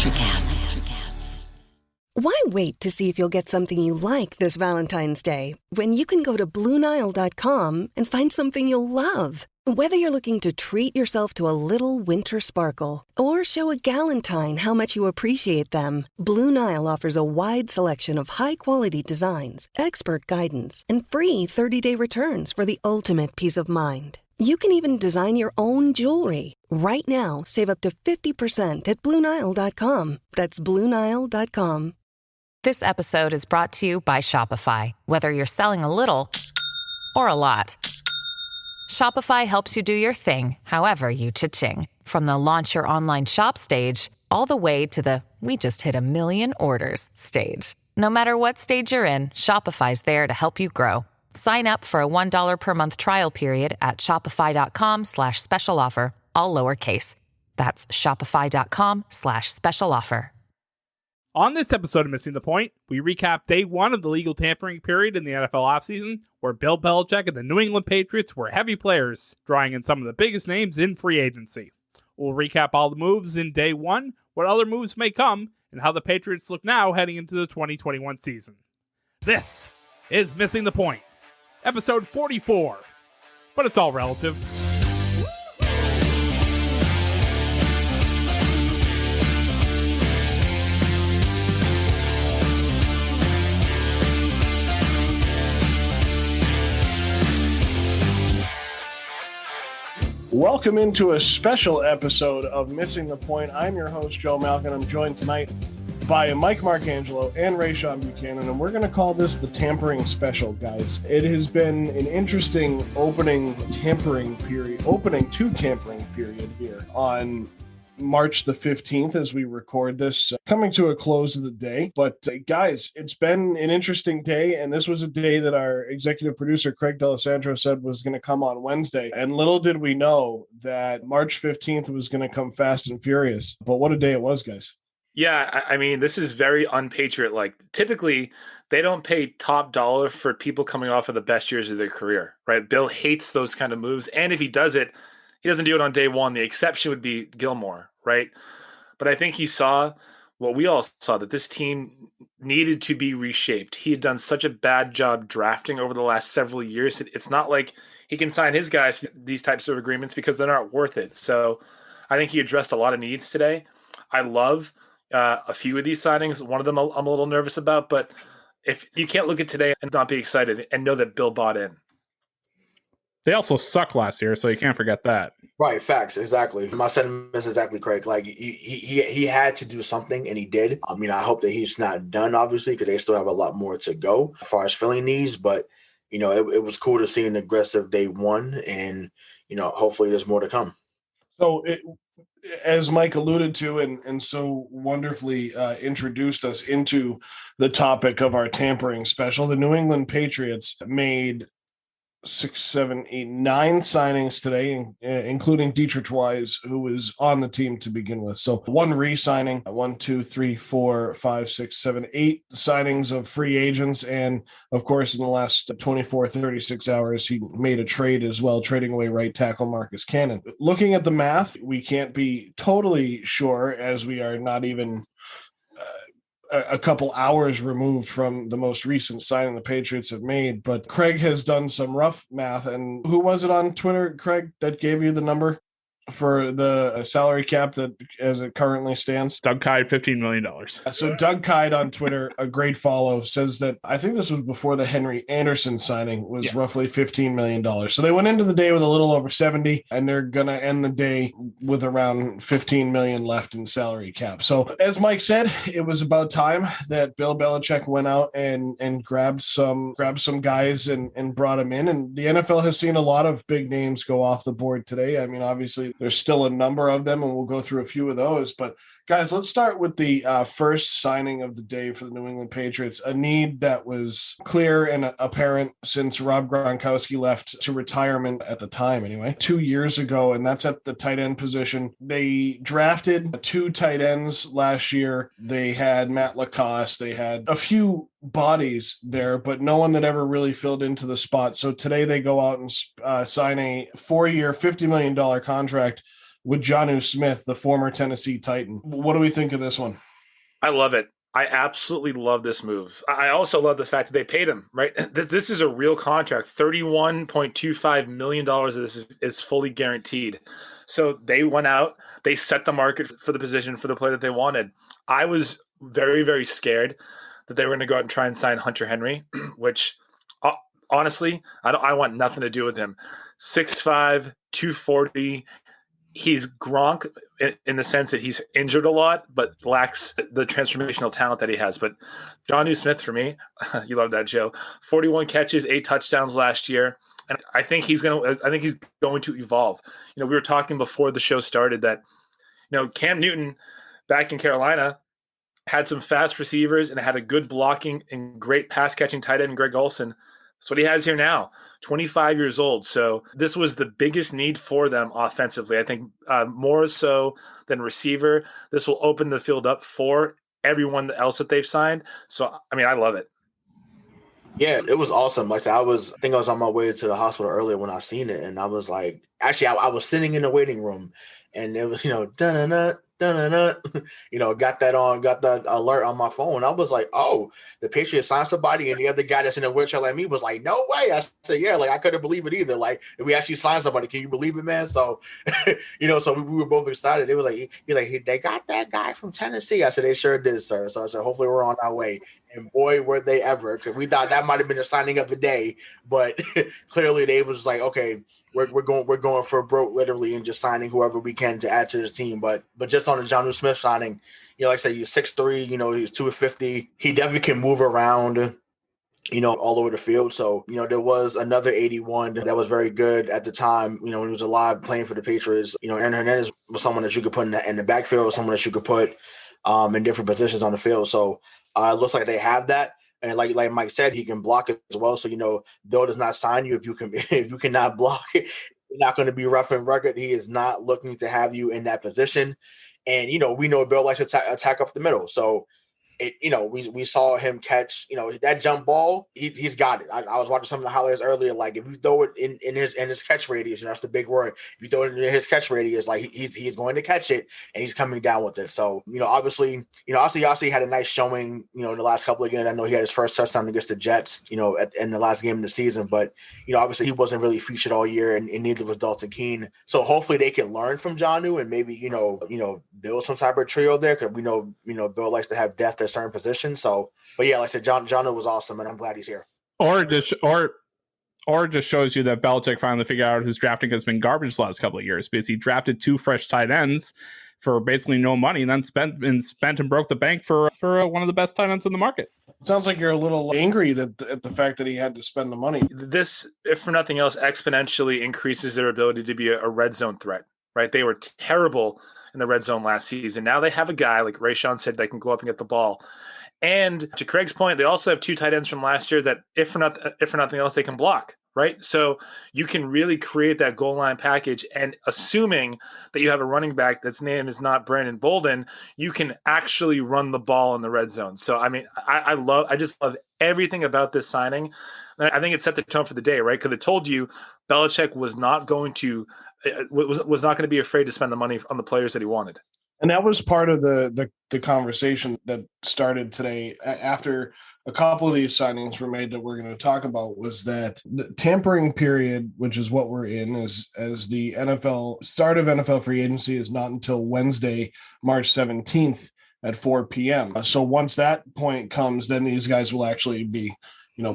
Electrocast. Why wait to see if you'll get something you like this Valentine's Day when you can go to BlueNile.com and find something you'll love? Whether you're looking to treat yourself to a little winter sparkle or show a galentine how much you appreciate them, Blue Nile offers a wide selection of high-quality designs, expert guidance, and free 30-day returns for the ultimate peace of mind. You can even design your own jewelry. Right now, save up to 50% at BlueNile.com. That's BlueNile.com. This episode is brought to you by Shopify. Whether you're selling a little or a lot, Shopify helps you do your thing, however you cha-ching. From the launch your online shop stage, all the way to the we just hit 1 million orders stage. No matter what stage you're in, Shopify's there to help you grow. Sign up for a $1 per month trial period at shopify.com/special offer, all lowercase. That's shopify.com/special offer. On this episode of Missing the Point, we recap day one of the legal tampering period in the NFL offseason, where Bill Belichick and the New England Patriots were heavy players, drawing in some of the biggest names in free agency. We'll recap all the moves in day one, what other moves may come, and how the Patriots look now heading into the 2021 season. This is Missing the Point, episode 44, but it's all relative. Welcome into a special episode of Missing the Point. I'm your host, Joe Malkin. I'm joined tonight by Mike Marcangelo and Rayshawn Buchanan, and we're going to call this the tampering special, guys. It has been an interesting opening to tampering period here on March the 15th as we record this, coming to a close of the day. But guys, it's been an interesting day, and this was a day that our executive producer, Craig D'Alessandro, said was going to come on Wednesday. And little did we know that March 15th was going to come fast and furious. But what a day it was, guys. Yeah, I mean, this is very un-Patriot-like. Typically, they don't pay top dollar for people coming off of the best years of their career, right? Bill hates those kind of moves, and if he does it, he doesn't do it on day one. The exception would be Gilmore, right? But I think he saw what we all saw, that this team needed to be reshaped. He had done such a bad job drafting over the last several years. It's not like he can sign his guys to these types of agreements because they're not worth it. So I think he addressed a lot of needs today. I love a few of these signings. One of them I'm a little nervous about, but if you can't look at today and not be excited and know that Bill bought in. They also sucked last year, so you can't forget that. Right, facts, exactly. My sentiment is exactly correct. Like he had to do something, and he did. I mean, I hope that he's not done, obviously, because they still have a lot more to go as far as filling needs. But you know, it was cool to see an aggressive day one, and you know, hopefully there's more to come. So, as Mike alluded to, and so wonderfully introduced us into the topic of our tampering special, the New England Patriots made 6, 7, 8, 9 signings today, including Dietrich Wise, who was on the team to begin with. So 1 re-signing, 1, 2, 3, 4, 5, 6, 7, 8 signings of free agents. And of course, in the last 24, 36 hours, he made a trade as well, trading away right tackle Marcus Cannon. Looking at the math, we can't be totally sure, as we are not even a couple hours removed from the most recent signing the Patriots have made, but Craig has done some rough math. And who was it on Twitter, Craig, that gave you the number for the salary cap that as it currently stands? Doug Kyde, $15 million. So Doug Kyde on Twitter, a great follow, says that I think this was before the Henry Anderson signing, was roughly $15 million. So they went into the day with a little over 70, and they're going to end the day with around 15 million left in salary cap. So as Mike said, it was about time that Bill Belichick went out and grabbed some guys and brought them in. And the NFL has seen a lot of big names go off the board today. I mean, obviously, there's still a number of them, and we'll go through a few of those. But, guys, let's start with the first signing of the day for the New England Patriots, a need that was clear and apparent since Rob Gronkowski left to retirement at the time anyway, 2 years ago, and that's at the tight end position. They drafted 2 tight ends last year. They had Matt Lacoste. They had a few bodies there, but no one that ever really filled into the spot. So today they go out and sign a 4-year, $50 million contract with Jonnu Smith, the former Tennessee Titan. What do we think of this one? I love it. I absolutely love this move. I also love the fact that they paid him, right? This is a real contract. $31.25 million of this is fully guaranteed. So they went out, they set the market for the position for the player that they wanted. I was very, very scared that they were going to go out and try and sign Hunter Henry, which honestly, I want nothing to do with him. 6'5", 240. He's Gronk in the sense that he's injured a lot, but lacks the transformational talent that he has. But Jonnu Smith, for me, you love that, Joe. 41 catches, 8 touchdowns last year, and I think he's going to evolve. We were talking before the show started that Cam Newton back in Carolina had some fast receivers and had a good blocking and great pass catching tight end, Greg Olsen. That's what he has here now, 25 years old. So this was the biggest need for them offensively. I think more so than receiver, this will open the field up for everyone else that they've signed. So, I love it. Yeah, it was awesome. Like I said, I think I was on my way to the hospital earlier when I seen it. And I was like, actually, I was sitting in the waiting room and it was, dun-dun-dun, got that alert on my phone. I was like, oh, the Patriots signed somebody, and the other guy that's in a wheelchair like me was like, no way. I said, yeah, like I couldn't believe it either. Like, we actually signed somebody. Can you believe it, man? So, so we were both excited. It was like, he's like, they got that guy from Tennessee. I said, they sure did, sir. So I said, hopefully we're on our way. And boy, were they ever, because we thought that might have been the signing of the day, but clearly they was like, okay, we're going for broke literally and just signing whoever we can to add to this team. But just on the Jonnu Smith signing, like I said, he's 6'3", he's 250. He definitely can move around, all over the field. So, there was another 81 that was very good at the time, when he was alive playing for the Patriots. Aaron Hernandez was someone that you could put in the backfield, someone that you could put in different positions on the field. So it looks like they have that. And like Mike said, he can block it as well. So, Bill does not sign you if you cannot block it. You're not going to be rough and rugged. He is not looking to have you in that position. And, we know Bill likes to attack up the middle. So, we saw him catch, that jump ball. He's got it. I was watching some of the highlights earlier. Like if you throw it in his catch radius, that's the big word. If you throw it in his catch radius, like he's going to catch it and he's coming down with it. So obviously, Asiasi had a nice showing. In the last couple of games. I know he had his first touchdown against the Jets. In the last game of the season, but obviously he wasn't really featured all year, and neither was Dalton Keene. So hopefully they can learn from Jonnu and maybe build some type of trio there, because we know Bill likes to have depth at certain positions. So, but yeah, like I said, Jonnu was awesome, and I'm glad he's here. Or it just shows you that Belichick finally figured out his drafting has been garbage the last couple of years, because he drafted 2 fresh tight ends for basically no money, and then spent and broke the bank for one of the best tight ends in the market. Sounds like you're a little angry at the fact that he had to spend the money. This, if for nothing else, exponentially increases their ability to be a red zone threat, right? They were terrible in the red zone last season. Now they have a guy, like Rayshawn said, that can go up and get the ball. And to Craig's point, they also have 2 tight ends from last year that, if for nothing else, they can block, right? So you can really create that goal line package. And assuming that you have a running back that's name is not Brandon Bolden, you can actually run the ball in the red zone. So, I just love everything about this signing. And I think it set the tone for the day, right? Because it told you Belichick was not going to be afraid to spend the money on the players that he wanted. And that was part of the conversation that started today after a couple of these signings were made that we're going to talk about, was that the tampering period, which is what we're in, as the start of NFL free agency is not until Wednesday, March 17th at 4 p.m. So once that point comes, then these guys will actually be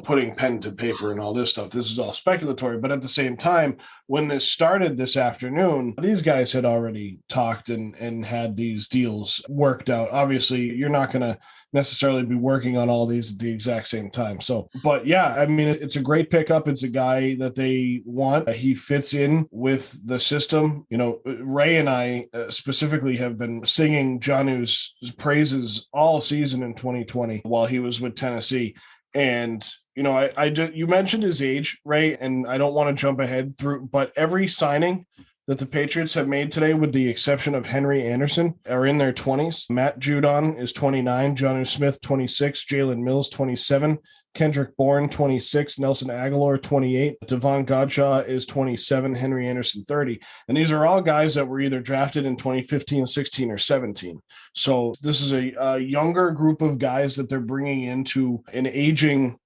putting pen to paper and all this stuff. This is all speculatory. But at the same time, when this started this afternoon, these guys had already talked and had these deals worked out. Obviously, you're not going to necessarily be working on all these at the exact same time. So, but yeah, it's a great pickup. It's a guy that they want. He fits in with the system. Ray and I specifically have been singing Jonnu's praises all season in 2020 while he was with Tennessee. And, you mentioned his age, Ray, and I don't want to jump ahead but every signing that the Patriots have made today, with the exception of Henry Anderson, are in their 20s. Matt Judon is 29, Jonnu Smith 26, Jalen Mills 27, Kendrick Bourne 26, Nelson Aguilar 28, Devon Godshaw is 27, Henry Anderson 30. And these are all guys that were either drafted in 2015, 16, or 17. So this is a younger group of guys that they're bringing into an aging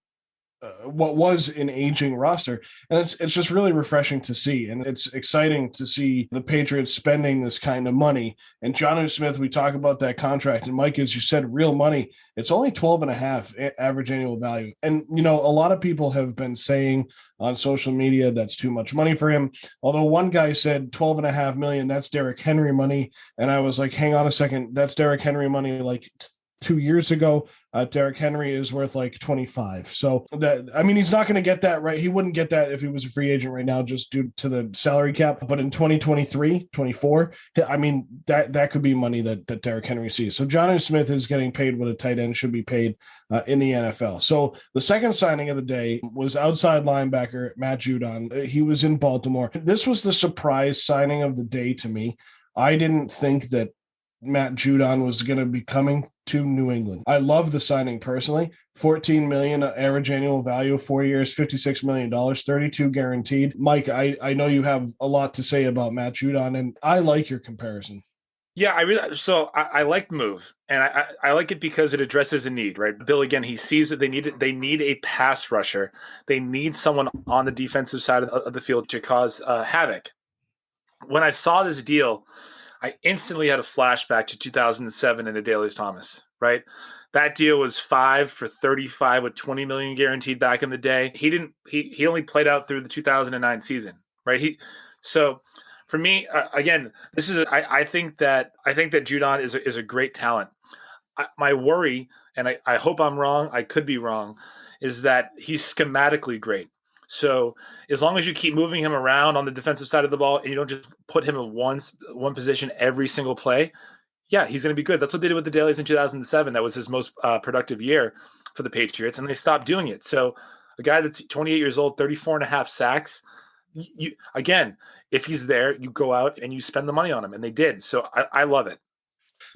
what was an aging roster. And it's just really refreshing to see. And it's exciting to see the Patriots spending this kind of money. And Jonnu Smith, we talk about that contract. And Mike, as you said, real money, it's only 12.5 average annual value. And, a lot of people have been saying on social media that's too much money for him. Although one guy said 12.5 million, that's Derrick Henry money. And I was like, hang on a second, that's Derrick Henry money like 2 years ago. Derrick Henry is worth like 25. So he's not going to get that, right? He wouldn't get that if he was a free agent right now, just due to the salary cap. But in 2023, 24, that could be money that Derrick Henry sees. So Jonnu Smith is getting paid what a tight end should be paid in the NFL. So the second signing of the day was outside linebacker Matt Judon. He was in Baltimore. This was the surprise signing of the day to me. I didn't think that Matt Judon was going to be coming to New England. I love the signing personally. $14 million average annual value, 4 years, $56 million, 32 guaranteed. Mike, I know you have a lot to say about Matt Judon, and I like your comparison. Yeah, I like the move, and I like it because it addresses a need, right? Bill, again, he sees that they need a pass rusher. They need someone on the defensive side of the field to cause havoc. When I saw this deal, I instantly had a flashback to 2007 and Adalius Thomas, right? That deal was 5 for 35 with $20 million guaranteed back in the day. He only played out through the 2009 season, right? So for me, again, I think that Judon is a great talent. My worry, and I hope I'm wrong, I could be wrong, is that he's schematically great. So as long as you keep moving him around on the defensive side of the ball and you don't just put him in one position every single play, yeah, he's going to be good. That's what they did with the Dailies in 2007. That was his most productive year for the Patriots, and they stopped doing it. So a guy that's 28 years old, 34.5 sacks, again, if he's there, you go out and you spend the money on him, and they did. So I love it.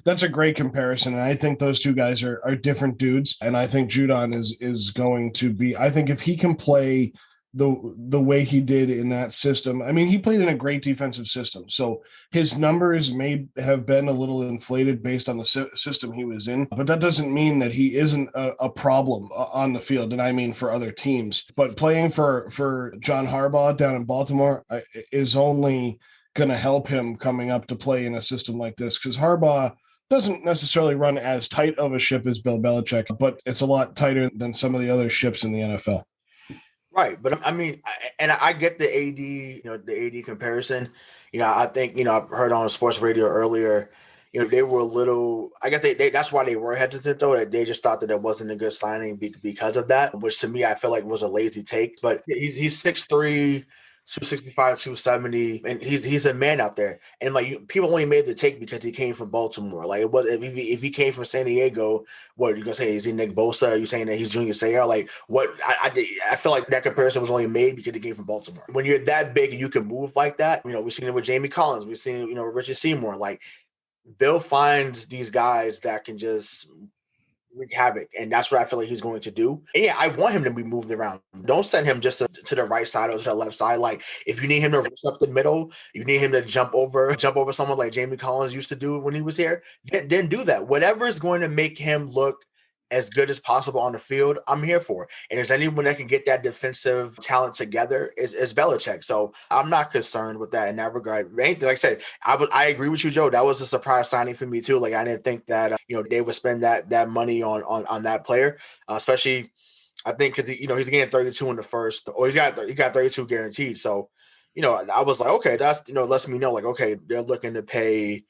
That's a great comparison, and I think those two guys are different dudes, and I think Judon is going to be – I think if he can play – the way he did in that system. He played in a great defensive system. So his numbers may have been a little inflated based on the system he was in, but that doesn't mean that he isn't a problem on the field. And for other teams, but playing for John Harbaugh down in Baltimore is only going to help him coming up to play in a system like this, because Harbaugh doesn't necessarily run as tight of a ship as Bill Belichick, but it's a lot tighter than some of the other ships in the NFL. Right. But I get the AD comparison. I think, I've heard on sports radio earlier, they were a little, I guess they that's why they were hesitant though. That they just thought that it wasn't a good signing because of that, which to me, I feel like was a lazy take, but he's 6'3", 265, 270, and he's a man out there. And people only made the take because he came from Baltimore. Like it was, if he came from San Diego, what are you gonna say? Is he Nick Bosa? Are you saying that he's Junior Seau? Like what? I feel like that comparison was only made because he came from Baltimore. When you're that big and you can move like that, we've seen it with Jamie Collins. We've seen it, with Richard Seymour. Like Bill finds these guys that can just wreak havoc, and that's what I feel like he's going to do. And yeah, I want him to be moved around. Don't send him just to the right side or to the left side. Like if you need him to rush up the middle, you need him to jump over someone like Jamie Collins used to do when he was here, then do that. Whatever is going to make him look as good as possible on the field, I'm here for. And there's anyone that can get that defensive talent together is Belichick. So I'm not concerned with that in that regard. Like I said, I agree with you, Joe. That was a surprise signing for me too. Like I didn't think that they would spend that money on that player, especially I think because he's getting 32 in the first, or he got 32 guaranteed. So I was like, okay, that's lets me know like okay, they're looking to pay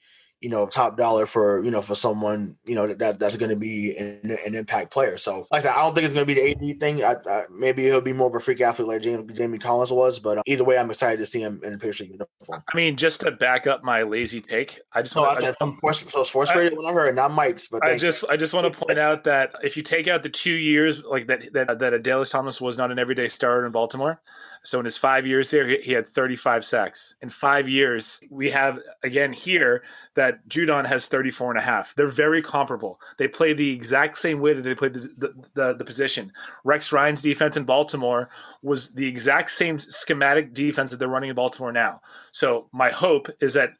top dollar for someone that's going to be an impact player. So like I said, I don't think it's going to be the AD thing. Maybe he'll be more of a freak athlete like Jamie Collins was, but either way, I'm excited to see him in a Patriot uniform. Just to back up my lazy take, sports radio when I heard, not Mike's, but I just want to point out that if you take out the 2 years like that Adalius Thomas was not an everyday starter in Baltimore, So in his 5 years there, he had 35 sacks. In 5 years, we have, again, here that Judon has 34 and a half. They're very comparable. They play the exact same way that they played the position. Rex Ryan's defense in Baltimore was the exact same schematic defense that they're running in Baltimore now. So my hope is that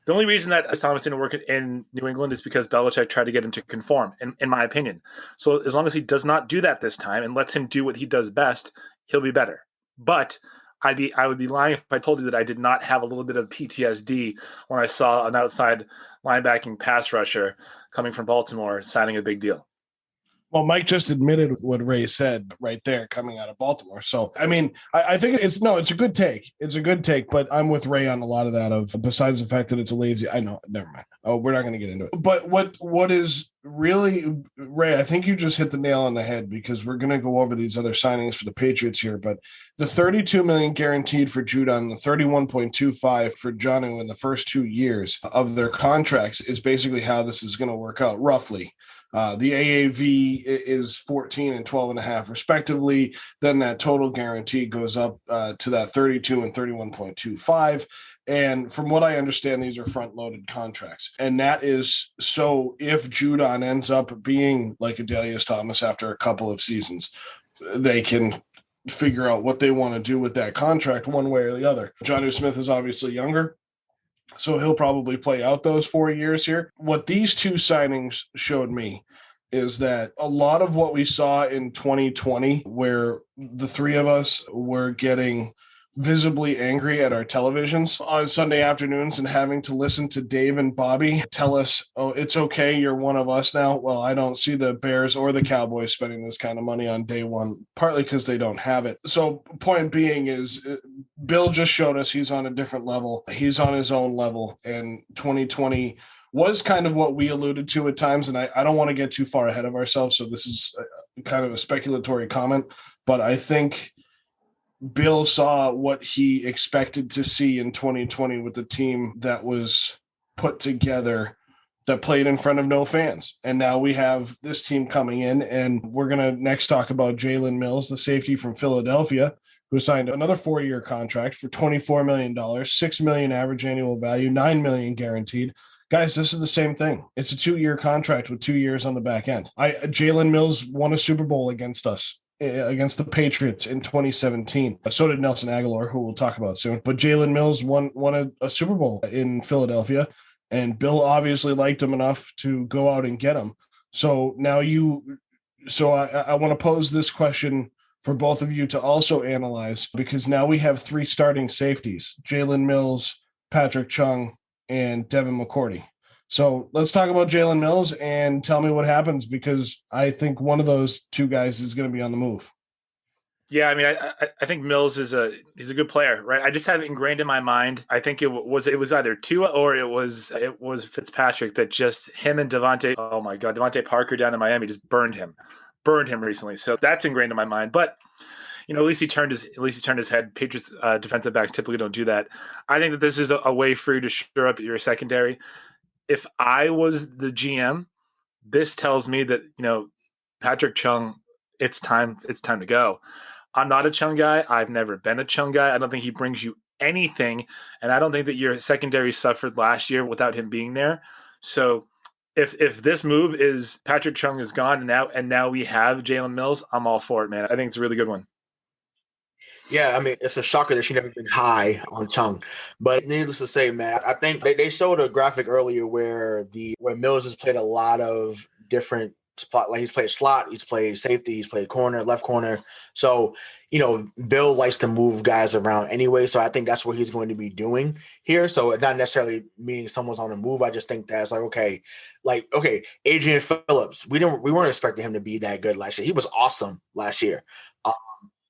the only reason that Thomas didn't work in New England is because Belichick tried to get him to conform, in my opinion. So as long as he does not do that this time and lets him do what he does best, he'll be better. But I would be lying if I told you that I did not have a little bit of PTSD when I saw an outside linebacking pass rusher coming from Baltimore signing a big deal. Well, Mike just admitted what Ray said right there coming out of Baltimore. So, I mean, I think it's a good take. It's a good take, but I'm with Ray on a lot of that besides the fact that it's a lazy, I know, never mind. Oh, we're not going to get into it. But what is really, Ray, I think you just hit the nail on the head because we're going to go over these other signings for the Patriots here, but the $32 million guaranteed for Judon, the $31.25 for Jonnu in the first 2 years of their contracts is basically how this is going to work out, roughly. The AAV is 14 and 12 and a half respectively. Then that total guarantee goes up to that 32 and 31.25. And from what I understand, these are front-loaded contracts. And that is so if Judon ends up being like Adelius Thomas after a couple of seasons, they can figure out what they want to do with that contract one way or the other. Jonnu Smith is obviously younger, so he'll probably play out those 4 years here. What these two signings showed me is that a lot of what we saw in 2020, where the three of us were getting visibly angry at our televisions on Sunday afternoons and having to listen to Dave and Bobby tell us, oh, it's okay, you're one of us now. Well, I don't see the Bears or the Cowboys spending this kind of money on day one, partly because they don't have it. So point being is Bill just showed us he's on a different level. He's on his own level, and 2020 was kind of what we alluded to at times, and I don't want to get too far ahead of ourselves, so this is kind of a speculatory comment, but I think Bill saw what he expected to see in 2020 with the team that was put together that played in front of no fans. And now we have this team coming in, and we're going to next talk about Jalen Mills, the safety from Philadelphia, who signed another 4-year contract for $24 million, $6 million average annual value, $9 million guaranteed. Guys, this is the same thing. It's a 2-year contract with 2 years on the back end. Jalen Mills won a Super Bowl against us, against the Patriots in 2017. So did Nelson Aguilar, who we'll talk about soon. But Jalen Mills won a Super Bowl in Philadelphia, and Bill obviously liked him enough to go out and get him. So now I want to pose this question for both of you to also analyze, because now we have 3 starting safeties: Jalen Mills, Patrick Chung, and Devin McCourty. So let's talk about Jalen Mills and tell me what happens, because I think one of those two guys is going to be on the move. Yeah, I mean, I think Mills he's a good player, right? I just have it ingrained in my mind. I think it was either Tua or it was Fitzpatrick that just him and Devontae Parker down in Miami just burned him recently. So that's ingrained in my mind. But at least he turned his head. Patriots defensive backs typically don't do that. I think that this is a way for you to shore up your secondary. If I was the GM, this tells me that, Patrick Chung, it's time to go. I'm not a Chung guy. I've never been a Chung guy. I don't think he brings you anything. And I don't think that your secondary suffered last year without him being there. So if this move is Patrick Chung is gone and now we have Jalen Mills, I'm all for it, man. I think it's a really good one. Yeah, I mean, it's a shocker that she never been high on Chung. But needless to say, man, I think they showed a graphic earlier where Mills has played a lot of different spot. Like he's played slot, he's played safety, he's played corner, left corner. So, Bill likes to move guys around anyway. So I think that's what he's going to be doing here. So it not necessarily meaning someone's on the move. I just think that's okay, Adrian Phillips. We weren't expecting him to be that good last year. He was awesome last year.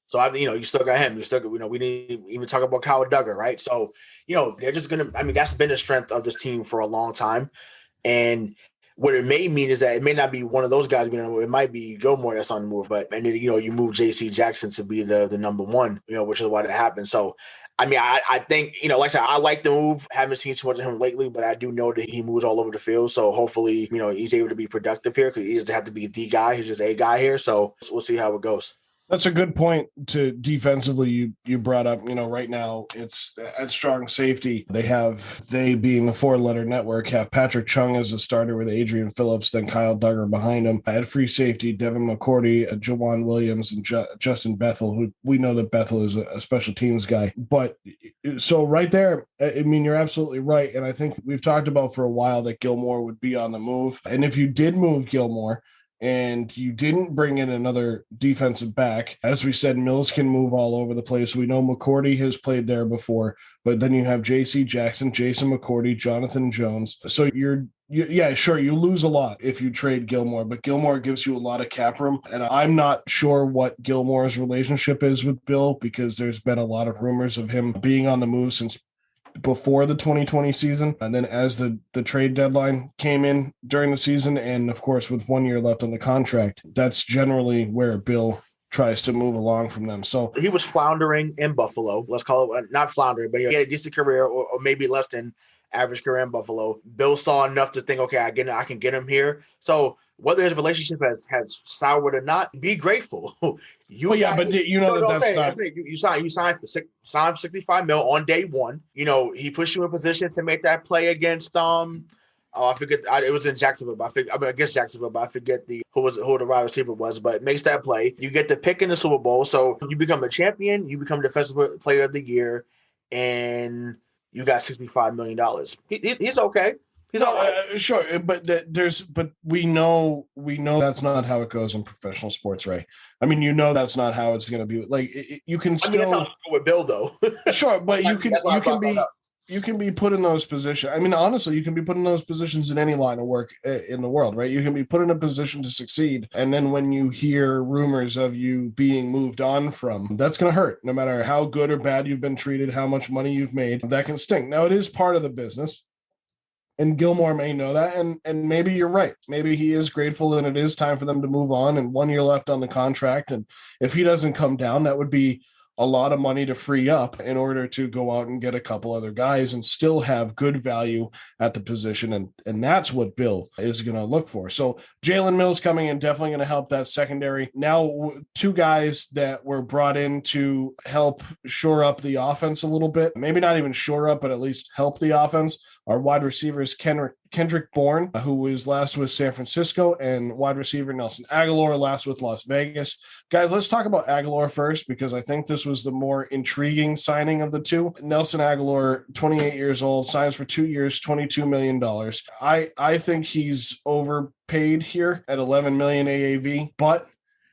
So you still got him. You still, we didn't even talk about Kyle Duggar, right? So, they're just gonna. I mean, that's been the strength of this team for a long time, and what it may mean is that it may not be one of those guys. It might be Gilmore that's on the move, but and then you move J.C. Jackson to be the number one, which is why that happened. So, I mean, I think like I said, I like the move. Haven't seen too much of him lately, but I do know that he moves all over the field. So hopefully, he's able to be productive here because he doesn't have to be the guy. He's just a guy here. So we'll see how it goes. That's a good point to defensively. You brought up, right now it's at strong safety. They being the 4-letter network, have Patrick Chung as a starter with Adrian Phillips, then Kyle Duggar behind him. At free safety, Devin McCourty, Jawan Williams, and Justin Bethel, who we know that Bethel is a special teams guy. But so right there, I mean, you're absolutely right. And I think we've talked about for a while that Gilmore would be on the move. And if you did move Gilmore, and you didn't bring in another defensive back, as we said, Mills can move all over the place. We know McCourty has played there before, but then you have J.C. Jackson, Jason McCourty, Jonathan Jones. So you lose a lot if you trade Gilmore, but Gilmore gives you a lot of cap room. And I'm not sure what Gilmore's relationship is with Bill, because there's been a lot of rumors of him being on the move since before the 2020 season. And then as the trade deadline came in during the season, and of course with 1 year left on the contract, that's generally where Bill tries to move along from them. So he was floundering in Buffalo. Let's call it not floundering, but he had a decent career, or maybe less than average career in Buffalo. Bill saw enough to think, okay, I can get him here. So whether his relationship has soured or not, be grateful. But that's not. You signed for 65 mil on day one. He pushed you in position to make that play against I forget. It was in Jacksonville, but against Jacksonville, but I forget who the wide receiver was. But makes that play. You get the pick in the Super Bowl, so you become a champion. You become Defensive Player of the Year, and you got $65 million. He's okay. He's all right. Sure, but we know that's not how it goes in professional sports, Ray. I mean, that's not how it's going to be. Like you can still. That's how with Bill, though. Sure, but you can be put in those positions. I mean, honestly, you can be put in those positions in any line of work in the world, right? You can be put in a position to succeed, and then when you hear rumors of you being moved on from, that's going to hurt. No matter how good or bad you've been treated, how much money you've made, that can stink. Now, it is part of the business. And Gilmore may know that, and maybe you're right. Maybe he is grateful, and it is time for them to move on, and 1 year left on the contract. And if he doesn't come down, that would be a lot of money to free up in order to go out and get a couple other guys and still have good value at the position. And that's what Bill is going to look for. So Jalen Mills coming in, definitely going to help that secondary. Now, two guys that were brought in to help shore up the offense a little bit, maybe not even shore up, but at least help the offense, are wide receivers Kendrick Bourne, who was last with San Francisco, and wide receiver Nelson Aguilar, last with Las Vegas. Guys, let's talk about Aguilar first, because I think this was the more intriguing signing of the two. Nelson Aguilar, 28 years old, signs for 2 years, $22 million. I think he's overpaid here at $11 million AAV, but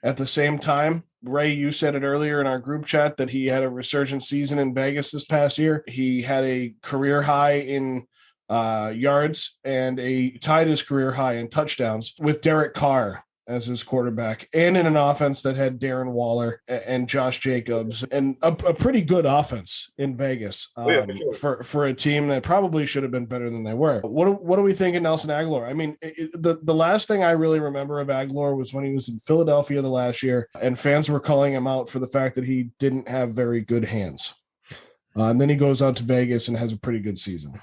at the same time, Ray, you said it earlier in our group chat that he had a resurgent season in Vegas this past year. He had a career high in yards and tied his career high in touchdowns with Derek Carr as his quarterback, and in an offense that had Darren Waller and Josh Jacobs, and a pretty good offense in Vegas for a team that probably should have been better than they were. What do we think of Nelson Aguilar? I mean, the last thing I really remember of Aguilar was when he was in Philadelphia the last year, and fans were calling him out for the fact that he didn't have very good hands. And then he goes out to Vegas and has a pretty good season.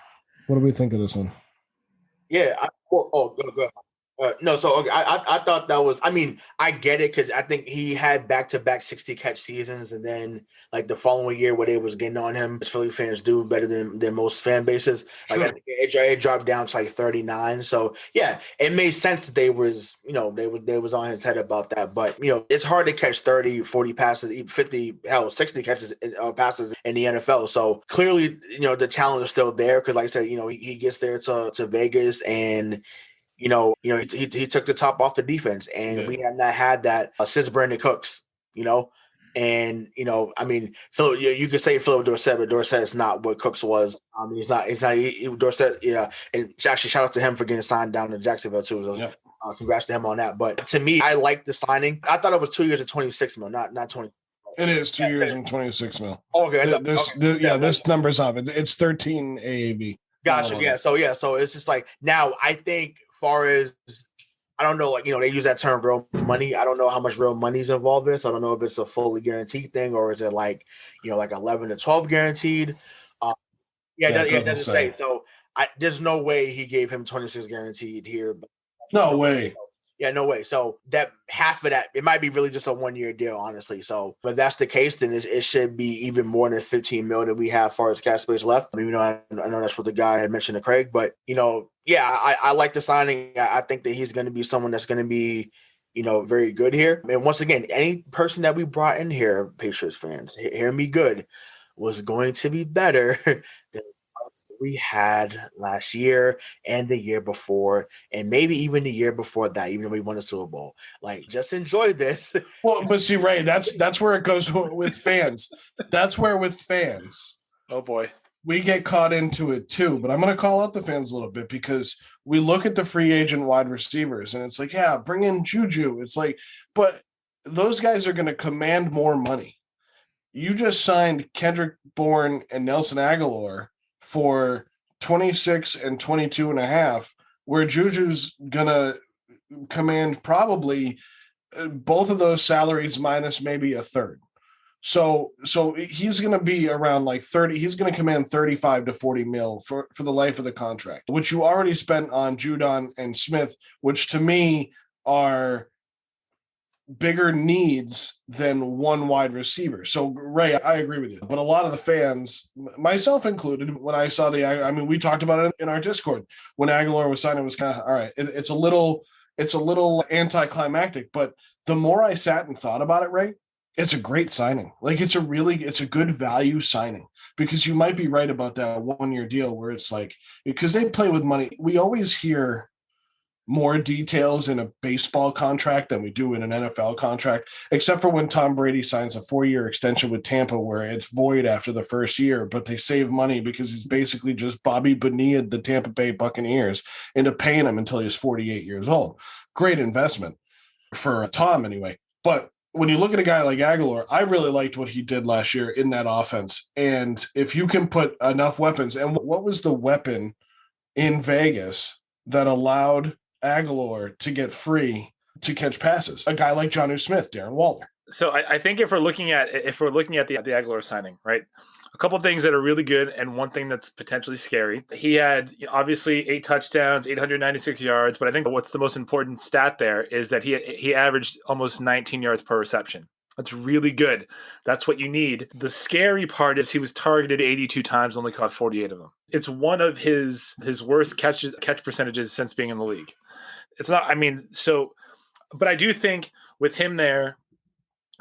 What do we think of this one? Yeah. Go ahead. No, so okay, I thought that was, I mean, I get it, because I think he had back-to-back 60-catch seasons, and then like the following year where they was getting on him, as Philly fans do better than most fan bases. Like, I think it dropped down to like 39. So yeah, it made sense that they was on his head about that. But it's hard to catch 30, 40 passes, 50, 60 catches passes in the NFL. So clearly, the challenge is still there, because like I said, he gets there to Vegas, and he took the top off the defense, and we have not had that since Brandon Cooks, and I mean, Philip, you could say Philip Dorsett, but Dorsett is not what Cooks was. He's not Dorsett. Yeah, and actually, shout out to him for getting signed down to Jacksonville too. So, congrats to him on that. But to me, I like the signing. I thought it was 2 years and 26 mil, not 20. It is 2 years and 26 mil. Okay, this number's up. It's 13 AAV. Gotcha. Yeah. So it's just like, now I think, far as, I don't know, like, they use that term real money. I don't know how much real money is involved in this. I don't know if it's a fully guaranteed thing, or is it like, like 11 to 12 guaranteed. It doesn't say. So there's no way he gave him 26 guaranteed here. No way. Yeah, no way. So that half of that, it might be really just a 1-year deal, honestly. So, but if that's the case, then it should be even more than 15 mil that we have as far as cap space left. I mean, I know that's what the guy had mentioned to Craig, but I like the signing. I think that he's going to be someone that's going to be, very good here. And once again, any person that we brought in here, Patriots fans, hear me good, was going to be better than we had last year and the year before, and maybe even the year before that, even though we won a Super Bowl. Like, just enjoy this. Well, but see, Ray, that's where it goes with fans. That's where with fans. Oh boy. We get caught into it too, but I'm going to call out the fans a little bit because we look at the free agent wide receivers and it's like, yeah, bring in Juju. It's like, but those guys are going to command more money. You just signed Kendrick Bourne and Nelson Aguilar for 26 and 22 and a half, where Juju's going to command probably both of those salaries minus maybe a third. So he's going to be around like 30. He's going to command 35 to 40 mil for the life of the contract, which you already spent on Judon and Smith, which to me are bigger needs than one wide receiver. So Ray, I agree with you, but a lot of the fans, myself included, when I saw we talked about it in our Discord when Aguilar was signed, it was kind of, all right, it's a little anticlimactic, but the more I sat and thought about it, Ray, it's a great signing. Like it's a good value signing, because you might be right about that 1-year deal where it's like, because they play with money. We always hear more details in a baseball contract than we do in an NFL contract, except for when Tom Brady signs a 4-year extension with Tampa where it's void after the first year, but they save money because he's basically just Bobby Bonilla, the Tampa Bay Buccaneers, into paying him until he's 48 years old. Great investment for Tom anyway. But when you look at a guy like Aguilar, I really liked what he did last year in that offense. And if you can put enough weapons, and what was the weapon in Vegas that allowed Aguilar to get free to catch passes? A guy like Jonnu Smith, Darren Waller. So I think if we're looking at the Aguilar signing, right, a couple of things that are really good and one thing that's potentially scary. He had obviously 8 touchdowns, 896 yards, but I think what's the most important stat there is that he averaged almost 19 yards per reception. That's really good. That's what you need. The scary part is he was targeted 82 times, only caught 48 of them. It's one of his worst catch percentages since being in the league. It's not, but I do think with him there,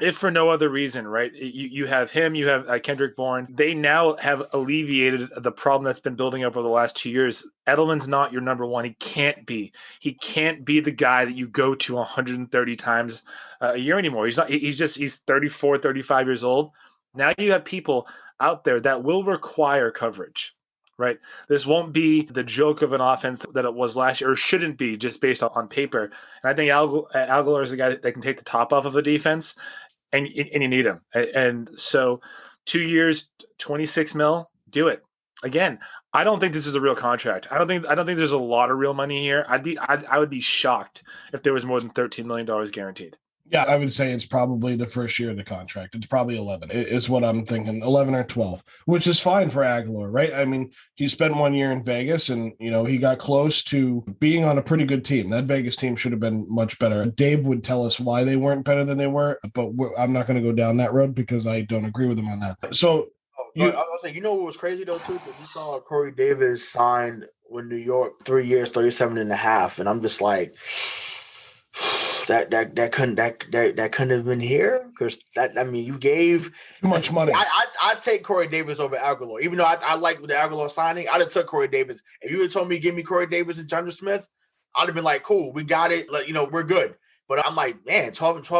if for no other reason, right, you have him, you have Kendrick Bourne. They now have alleviated the problem that's been building up over the last 2 years. Edelman's not your number one. He can't be. He can't be the guy that you go to 130 times a year anymore. He's not. He's 34, 35 years old. Now you have people out there that will require coverage. Right. This won't be the joke of an offense that it was last year, or shouldn't be just based on paper. And I think Aguilar is the guy that can take the top off of a defense, and you need him. And so 2 years, 26 mil, do it. Again, I don't think this is a real contract. I don't think there's a lot of real money here. I would be shocked if there was more than $13 million guaranteed. Yeah, I would say it's probably the first year of the contract. It's probably 11 is what I'm thinking, 11 or 12, which is fine for Aguilar, right? I mean, he spent 1 year in Vegas and, he got close to being on a pretty good team. That Vegas team should have been much better. Dave would tell us why they weren't better than they were, but I'm not going to go down that road because I don't agree with him on that. So I was going to say, what was crazy though, too? Because we saw Corey Davis signed with New York 3 years, 37 and a half. And I'm just like, that couldn't have been here, because you gave too much money. I'd take Corey Davis over Aguilar, even though I like the Aguilar signing. I'd have took Corey Davis. If you had told me give me Corey Davis and Jonnu Smith, I'd have been like, cool, we got it. We're good. But I'm like, man, 12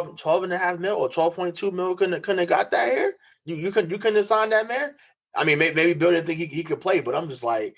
and a half mil or 12.2 mil couldn't have got that here. You couldn't have signed that, man. I mean, maybe Bill didn't think he could play, but I'm just like,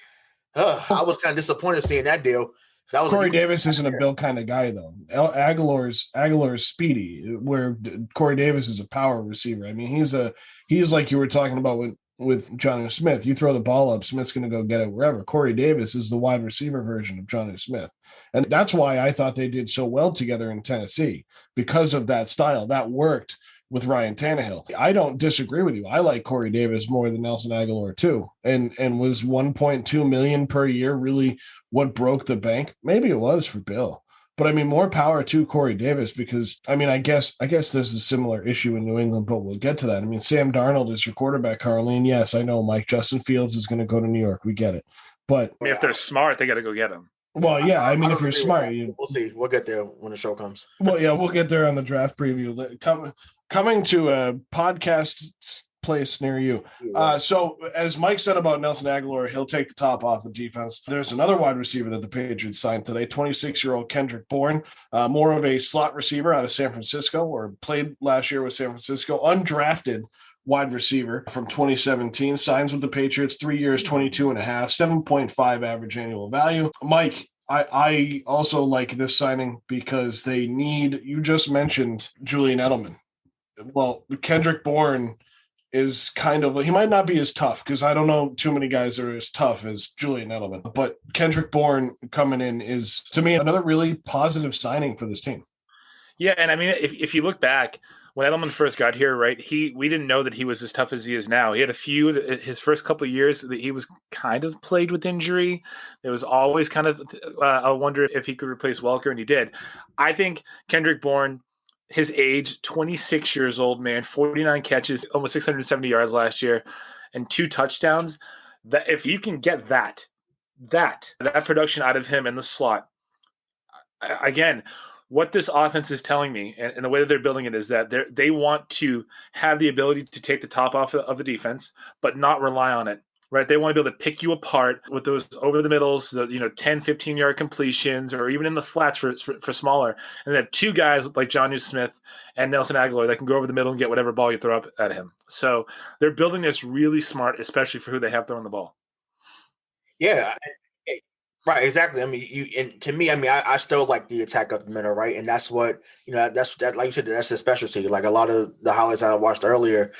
I was kind of disappointed seeing that deal. Corey Davis isn't a Bill kind of guy, though. Aguilar's speedy, where Corey Davis is a power receiver. I mean, he's like you were talking about with Jonnu Smith. You throw the ball up, Smith's going to go get it wherever. Corey Davis is the wide receiver version of Jonnu Smith. And that's why I thought they did so well together in Tennessee, because of that style. That worked with Ryan Tannehill. I don't disagree with you. I like Corey Davis more than Nelson Aguilar too. And was 1.2 million per year really what broke the bank? Maybe it was for Bill, But I mean, more power to Corey Davis because I mean, I guess there's a similar issue in New England, but we'll get to that. I mean, Sam Darnold is your quarterback currently, and yes, I know Mike Justin Fields is going to go to New York. We get it, but I mean, if they're smart, they got to go get him. Well, yeah, I mean, if you're smart, we'll see. We'll get there when the show comes. Well, yeah, we'll get there on the draft preview. Coming to a podcast place near you. So as Mike said about Nelson Aguilar, he'll take the top off the defense. There's another wide receiver that the Patriots signed today, 26-year-old Kendrick Bourne, more of a slot receiver out of San Francisco, or played last year with San Francisco, undrafted wide receiver from 2017, signs with the Patriots, 3 years, 22 and a half, 7.5 average annual value. Mike, I also like this signing because they need, you just mentioned Julian Edelman. Well, Kendrick Bourne is kind of, he might not be as tough because I don't know too many guys that are as tough as Julian Edelman, but Kendrick Bourne coming in is, to me, another really positive signing for this team. Yeah, and I mean, if you look back, when Edelman first got here, right, we didn't know that he was as tough as he is now. He had his first couple of years that he was kind of plagued with injury. It was always kind of a wonder if he could replace Welker, and he did. I think Kendrick Bourne, his age, 26 years old, man, 49 catches, almost 670 yards last year, and 2 touchdowns. That if you can get that production out of him in the slot, again, what this offense is telling me, and the way that they're building it, is that they want to have the ability to take the top off of the defense, but not rely on it. Right, they want to be able to pick you apart with those over the middles, 10, 15-yard completions, or even in the flats for smaller. And they have 2 guys like Jonnu Smith and Nelson Aguilar that can go over the middle and get whatever ball you throw up at him. So they're building this really smart, especially for who they have throwing the ball. Yeah, right, exactly. I mean, I still like the attack of the middle, right? And that's what that like you said, that's a specialty. Like a lot of the highlights that I watched earlier,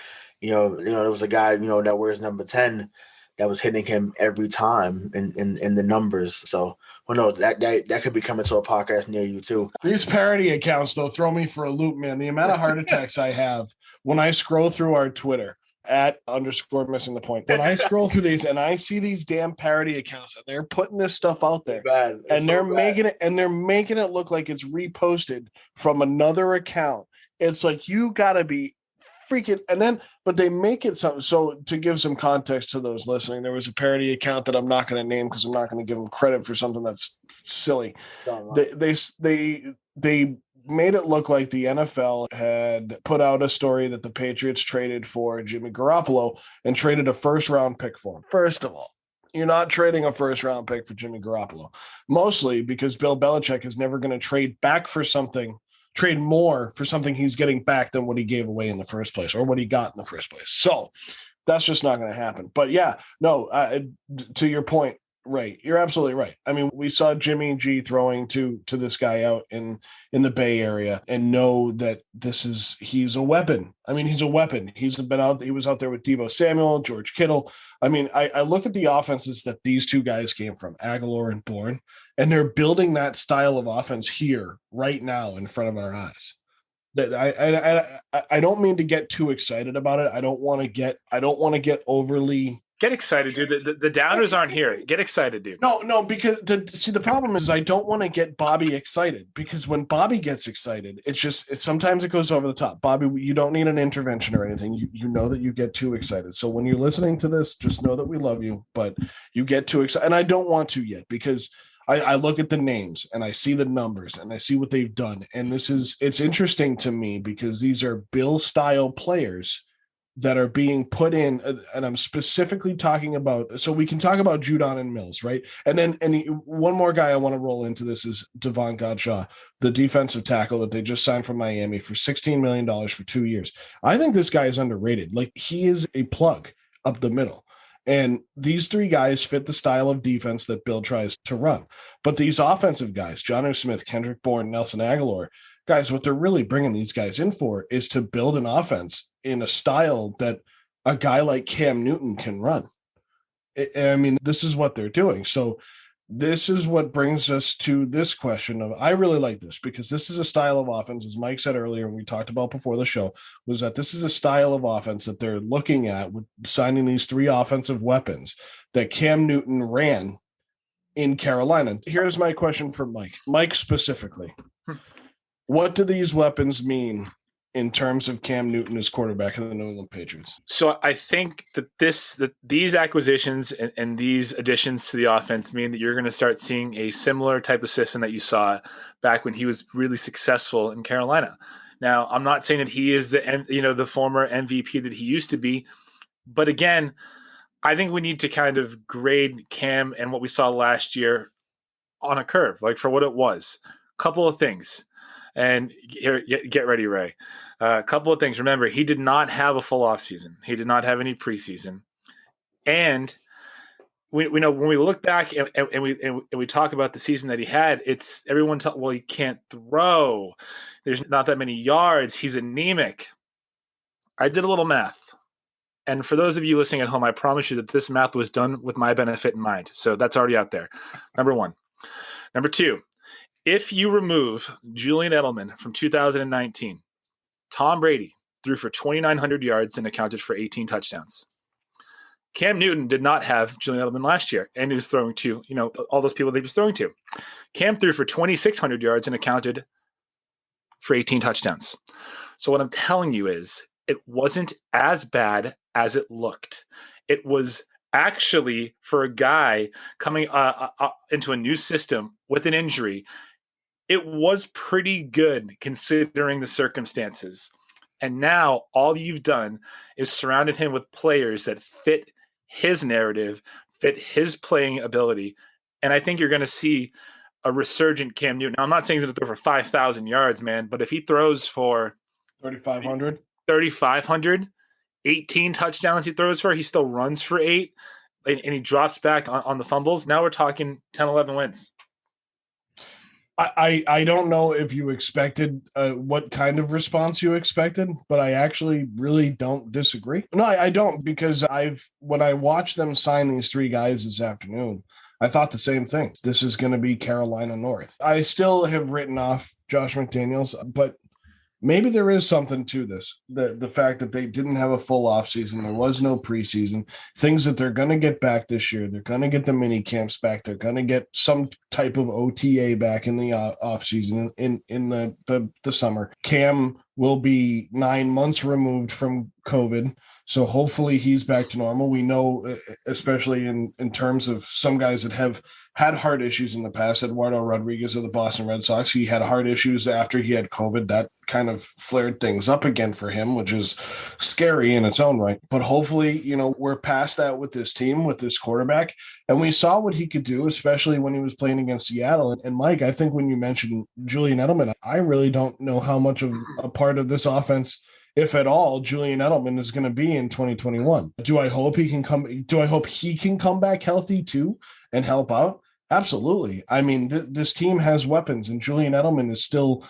there was a guy that wears number 10. That was hitting him every time in the numbers. So who knows, that could be coming to a podcast near you too. These parody accounts, though, throw me for a loop, man. The amount of heart attacks I have when I scroll through our Twitter @_missing the point. When I scroll through these and I see these damn parody accounts and they're putting this stuff out there and they're making it look like it's reposted from another account. It's like, you gotta be freaking, but they make it something. So to give some context to those listening, there was a parody account that I'm not going to name because I'm not going to give them credit for something that's silly. They made it look like the NFL had put out a story that the Patriots traded for Jimmy Garoppolo and traded a first-round pick for him. First of all, you're not trading a first-round pick for Jimmy Garoppolo, mostly because Bill Belichick is never going to trade more for something he's getting back than what he gave away in the first place or what he got in the first place. So that's just not going to happen. But yeah, no, to your point, right. You're absolutely right. I mean, we saw Jimmy G throwing to this guy out in the Bay Area and know that he's a weapon. I mean, he's a weapon. He was out there with Deebo Samuel, George Kittle. I mean, I look at the offenses that these 2 guys came from, Aguilar and Bourne, and they're building that style of offense here right now in front of our eyes. That I don't mean to get too excited about it. I don't want to get overly. Get excited, dude. The downers aren't here. Get excited, dude. No, because the problem is I don't want to get Bobby excited, because when Bobby gets excited, sometimes it goes over the top. Bobby, you don't need an intervention or anything. You know that you get too excited. So when you're listening to this, just know that we love you, but you get too excited. And I don't want to yet, because I look at the names and I see the numbers and I see what they've done. And it's interesting to me because these are Bill style players that are being put in, and I'm specifically talking about, so we can talk about Judon and Mills, right? And one more guy I want to roll into this is Devon Godshaw, the defensive tackle that they just signed from Miami for $16 million for 2 years. I think this guy is underrated. Like, he is a plug up the middle. And these 3 guys fit the style of defense that Bill tries to run. But these offensive guys, Jonnu Smith, Kendrick Bourne, Nelson Aguilar, guys, what they're really bringing these guys in for is to build an offense in a style that a guy like Cam Newton can run. I mean, this is what they're doing. So this is what brings us to this question of, I really like this because this is a style of offense, as Mike said earlier, and we talked about before the show, was that this is a style of offense that they're looking at with signing these 3 offensive weapons that Cam Newton ran in Carolina. Here's my question for Mike. Mike specifically. What do these weapons mean in terms of Cam Newton as quarterback of the New England Patriots? So I think that these acquisitions and these additions to the offense mean that you're going to start seeing a similar type of system that you saw back when he was really successful in Carolina. Now, I'm not saying that he is the former MVP that he used to be, but again, I think we need to kind of grade Cam and what we saw last year on a curve, like for what it was. Couple of things. And here, get ready, Ray. A couple of things. Remember, he did not have a full offseason. He did not have any preseason. And we know when we look back and we talk about the season that he had, it's everyone well, he can't throw. There's not that many yards. He's anemic. I did a little math. And for those of you listening at home, I promise you that this math was done with my benefit in mind. So that's already out there. Number one. Number two. If you remove Julian Edelman from 2019, Tom Brady threw for 2,900 yards and accounted for 18 touchdowns. Cam Newton did not have Julian Edelman last year, and he was throwing to, all those people that he was throwing to. Cam threw for 2,600 yards and accounted for 18 touchdowns. So what I'm telling you is it wasn't as bad as it looked. It was actually, for a guy coming into a new system with an injury, it was pretty good considering the circumstances. And now all you've done is surrounded him with players that fit his narrative, fit his playing ability. And I think you're going to see a resurgent Cam Newton. Now, I'm not saying he's going to throw for 5,000 yards, man, but if he throws for 3,500, 18 touchdowns he throws for, he still runs for 8, and he drops back on the fumbles. Now we're talking 10, 11 wins. I don't know if you expected what kind of response you expected, but I actually really don't disagree. No, I don't, because when I watched them sign these 3 guys this afternoon, I thought the same thing. This is going to be Carolina North. I still have written off Josh McDaniels, but maybe there is something to this. The fact that they didn't have a full offseason, there was no preseason, things that they're going to get back this year. They're going to get the mini camps back. They're going to get some type of OTA back in the offseason in the summer. Cam will be 9 months removed from COVID, so hopefully he's back to normal. We know, especially in terms of some guys that have had heart issues in the past, Eduardo Rodriguez of the Boston Red Sox, he had heart issues after he had COVID. That kind of flared things up again for him, which is scary in its own right. But hopefully, we're past that with this team, with this quarterback. And we saw what he could do, especially when he was playing against Seattle. And Mike, I think when you mentioned Julian Edelman, I really don't know how much of a part of this offense, if at all, Julian Edelman is going to be in 2021. Do I hope he can come back healthy too and help out? Absolutely. I mean, this team has weapons, and Julian Edelman is still,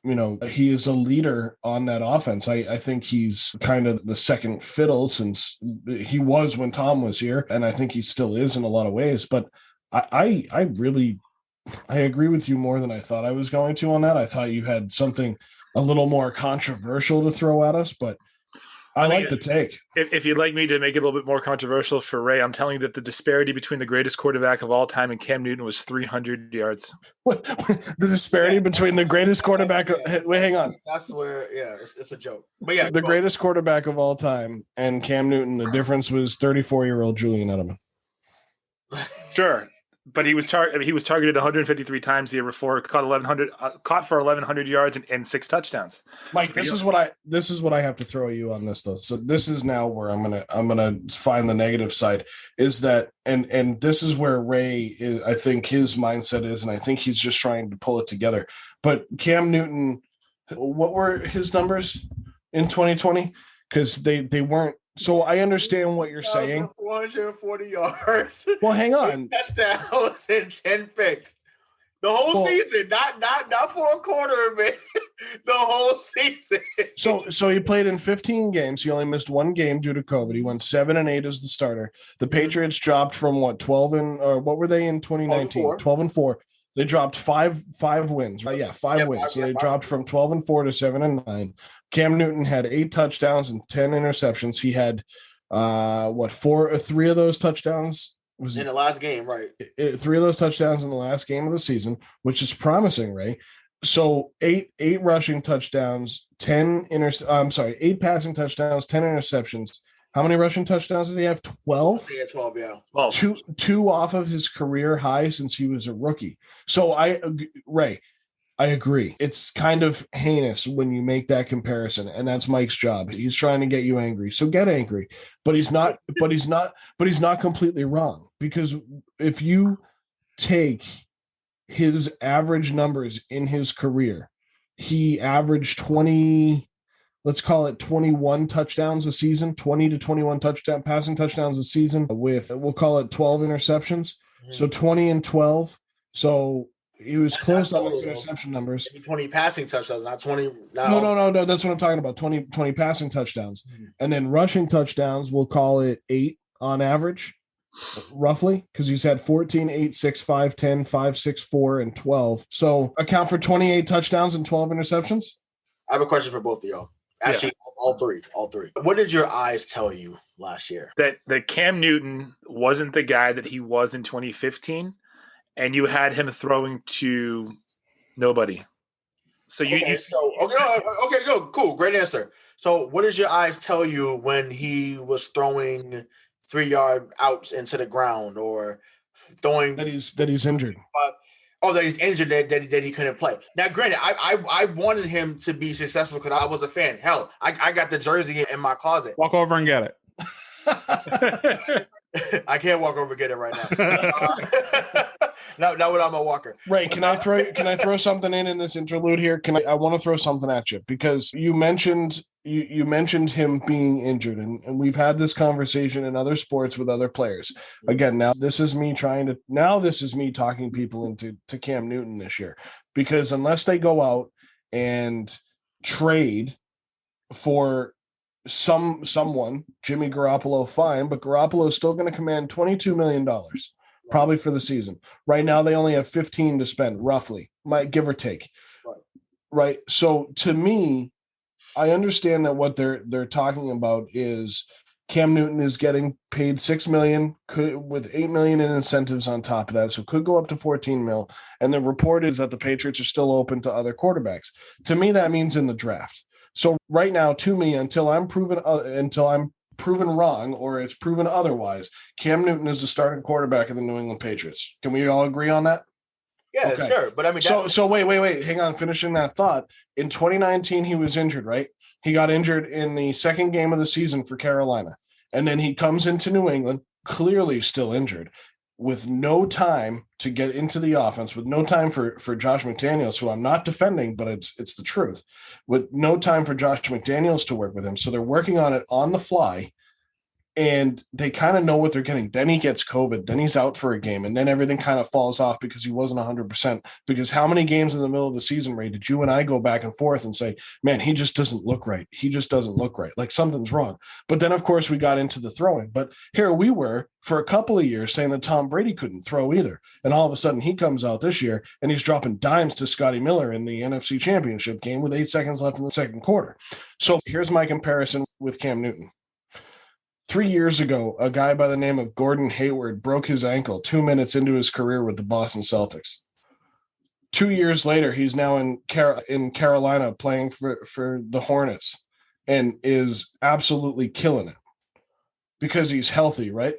he is a leader on that offense. I think he's kind of the second fiddle, since he was when Tom was here, and I think he still is in a lot of ways. But I agree with you more than I thought I was going to on that. I thought you had something a little more controversial to throw at us, but I like the take. If you'd like me to make it a little bit more controversial for Ray, I'm telling you that the disparity between the greatest quarterback of all time and Cam Newton was 300 yards. The disparity between the greatest quarterback wait, hang on. That's where, it's a joke. But yeah, the greatest quarterback of all time and Cam Newton, the difference was 34-year-old Julian Edelman. Sure. But he was targeted 153 times the year before, caught for 1,100 yards and 6 touchdowns. Mike, this is what I have to throw you on this though. So this is now where I'm gonna find the negative side, is that and this is where Ray is, I think his mindset is, and I think he's just trying to pull it together. But Cam Newton, what were his numbers in 2020? Because they weren't. So I understand what you're saying. 440 yards. Well, hang on. Touchdowns and 10 picks. The whole season, not for a quarter of it. The whole season. So he played in 15 games. He only missed 1 game due to COVID. He went 7-8 as the starter. The Patriots dropped from what were they in 2019? 12-4. They dropped five wins, right? Yeah, 5 wins. So they dropped from 12-4 to 7-9. Cam Newton had 8 touchdowns and 10 interceptions. He had 3 of those touchdowns Was in the last game, right? 3 of those touchdowns in the last game of the season, which is promising, Ray. So eight rushing touchdowns, 8 passing touchdowns, 10 interceptions. How many rushing touchdowns did he have? 12? Yeah, 12, yeah. Well, Two off of his career high since he was a rookie. So Ray, I agree. It's kind of heinous when you make that comparison, and that's Mike's job. He's trying to get you angry. So get angry. But he's not completely wrong, because if you take his average numbers in his career, he averaged 20, let's call it 21 touchdowns a season, 20 to 21 passing touchdowns a season with, we'll call it 12 interceptions. Mm-hmm. So 20 and 12. So he was close on his interception numbers. 20 passing touchdowns, not 20. No. That's what I'm talking about. 20 passing touchdowns. Mm-hmm. And then rushing touchdowns, we'll call it 8 on average, roughly, because he's had 14, 8, 6, 5, 10, 5, 6, 4, and 12. So account for 28 touchdowns and 12 interceptions. I have a question for both of y'all. Actually, all three. What did your eyes tell you last year? That Cam Newton wasn't the guy that he was in 2015, and you had him throwing to nobody. So okay, cool, great answer. So what does your eyes tell you when he was throwing 3-yard outs into the ground, or throwing that he's injured? That he's injured, that he couldn't play. Now, granted, I wanted him to be successful because I was a fan. Hell, I got the jersey in my closet. Walk over and get it. I can't walk over and get it right now. Not without my walker. Right. Can I throw something in this interlude here? I want to throw something at you, because you mentioned him being injured, and we've had this conversation in other sports with other players. Again, now this is me talking people into Cam Newton this year, because unless they go out and trade for someone, Jimmy Garoppolo, fine, but Garoppolo's still going to command $22 million probably for the season. Right now, they only have 15 to spend, roughly, might give or take. Right. So to me, I understand that what they're talking about is Cam Newton is getting paid $6 million, with $8 million in incentives on top of that, so could go up to $14 million. And the report is that the Patriots are still open to other quarterbacks. To me, that means in the draft. So right now, to me, until I'm proven wrong or it's proven otherwise, Cam Newton is the starting quarterback of the New England Patriots. Can we all agree on that? Yeah, okay. Sure. But I mean, so wait, hang on. Finishing that thought. In 2019, he was injured, right? He got injured in the second game of the season for Carolina, and then he comes into New England, clearly still injured, with no time to get into the offense, with no time for Josh McDaniels, who I'm not defending, but it's the truth, with no time for Josh McDaniels to work with him. So they're working on it on the fly, and they kind of know what they're getting. Then he gets COVID, then he's out for a game, and then everything kind of falls off because he wasn't 100%. Because how many games in the middle of the season, Ray, did you and I go back and forth and say, man, he just doesn't look right. He just doesn't look right. Like something's wrong. But then, of course, we got into the throwing. But here we were for a couple of years saying that Tom Brady couldn't throw either. And all of a sudden he comes out this year and he's dropping dimes to Scotty Miller in the NFC Championship game with 8 seconds left in the second quarter. So here's my comparison with Cam Newton. 3 years ago, a guy by the name of Gordon Hayward broke his ankle 2 minutes into his career with the Boston Celtics. 2 years later, he's now in Carolina playing for the Hornets and is absolutely killing it because he's healthy, right?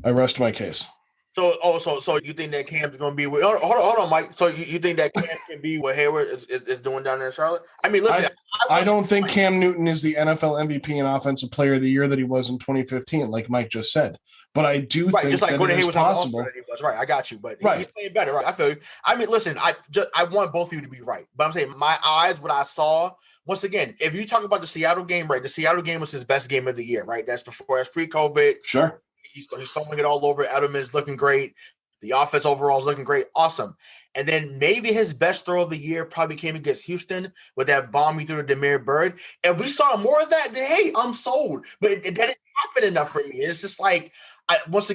I rest my case. So you think that Cam's going to be with – hold on, Mike. So you think that Cam can be what Hayward is doing down there in Charlotte? I mean, listen. I don't think Cam Newton is the NFL MVP and Offensive Player of the Year that he was in 2015, like Mike just said. But I do think just like that Gordon it is Hayward's possible. Right, I got you. But he's playing better. Right, I feel you. I mean, listen, I want both of you to be right. But I'm saying my eyes, what I saw – once again, if you talk about the Seattle game, right, the Seattle game was his best game of the year, right? That's pre-COVID. Sure. He's throwing it all over. Edelman's looking great. The offense overall is looking great. Awesome. And then maybe his best throw of the year probably came against Houston with that bomb he threw to Demir Bird. If we saw more of that, then, hey, I'm sold. But it didn't happen enough for me. It's just like, I want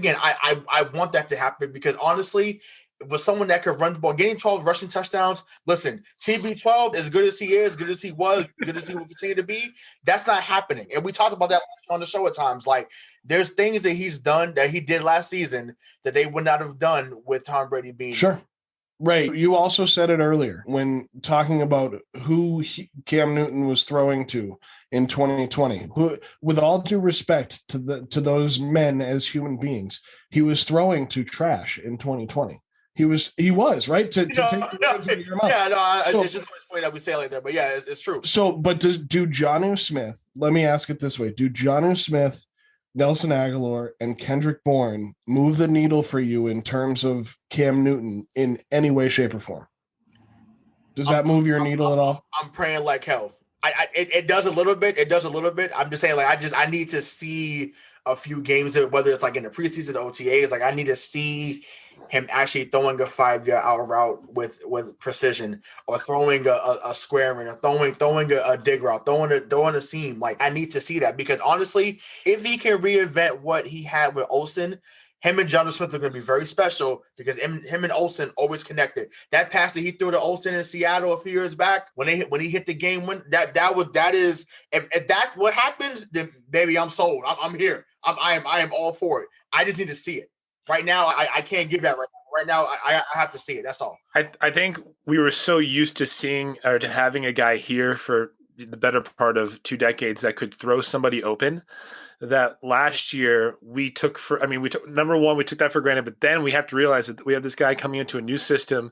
that to happen because honestly, with someone that could run the ball, getting 12 rushing touchdowns. Listen, TB12, as good as he is, good as he was, good as he will continue to be, that's not happening. And we talked about that on the show at times. Like, there's things that he's done that he did last season that they would not have done with Tom Brady being. Sure. Right. You also said it earlier when talking about who Cam Newton was throwing to in 2020. Who, with all due respect to those men as human beings, he was throwing to trash in 2020. He was right to take the words out of your mouth. Yeah, no, it's just funny that we say it like that, but yeah, it's true. So, but do Jonnu Smith? Let me ask it this way: do Jonnu Smith, Nelson Aguilar, and Kendrick Bourne move the needle for you in terms of Cam Newton in any way, shape, or form? Does that move your needle at all? I'm praying like hell. It does a little bit. It does a little bit. I'm just saying, like, I need to see a few games, whether it's like in the preseason OTAs. Like, I need to see him actually throwing a 5-yard out route with precision, or throwing a square in, or throwing a dig route, throwing a seam. Like, I need to see that, because honestly, if he can reinvent what he had with Olsen, him and Jonnu Smith are going to be very special, because him and Olsen always connected. That pass that he threw to Olsen in Seattle a few years back, when he hit the game win, that is if that's what happens, then baby, I'm sold. I'm here. I am all for it. I just need to see it. Right now, I can't give that right now. Right now, I have to see it. That's all. I think we were so used to seeing or to having a guy here for the better part of 2 decades that could throw somebody open, that last year we took number one, we took that for granted, but then we have to realize that we have this guy coming into a new system,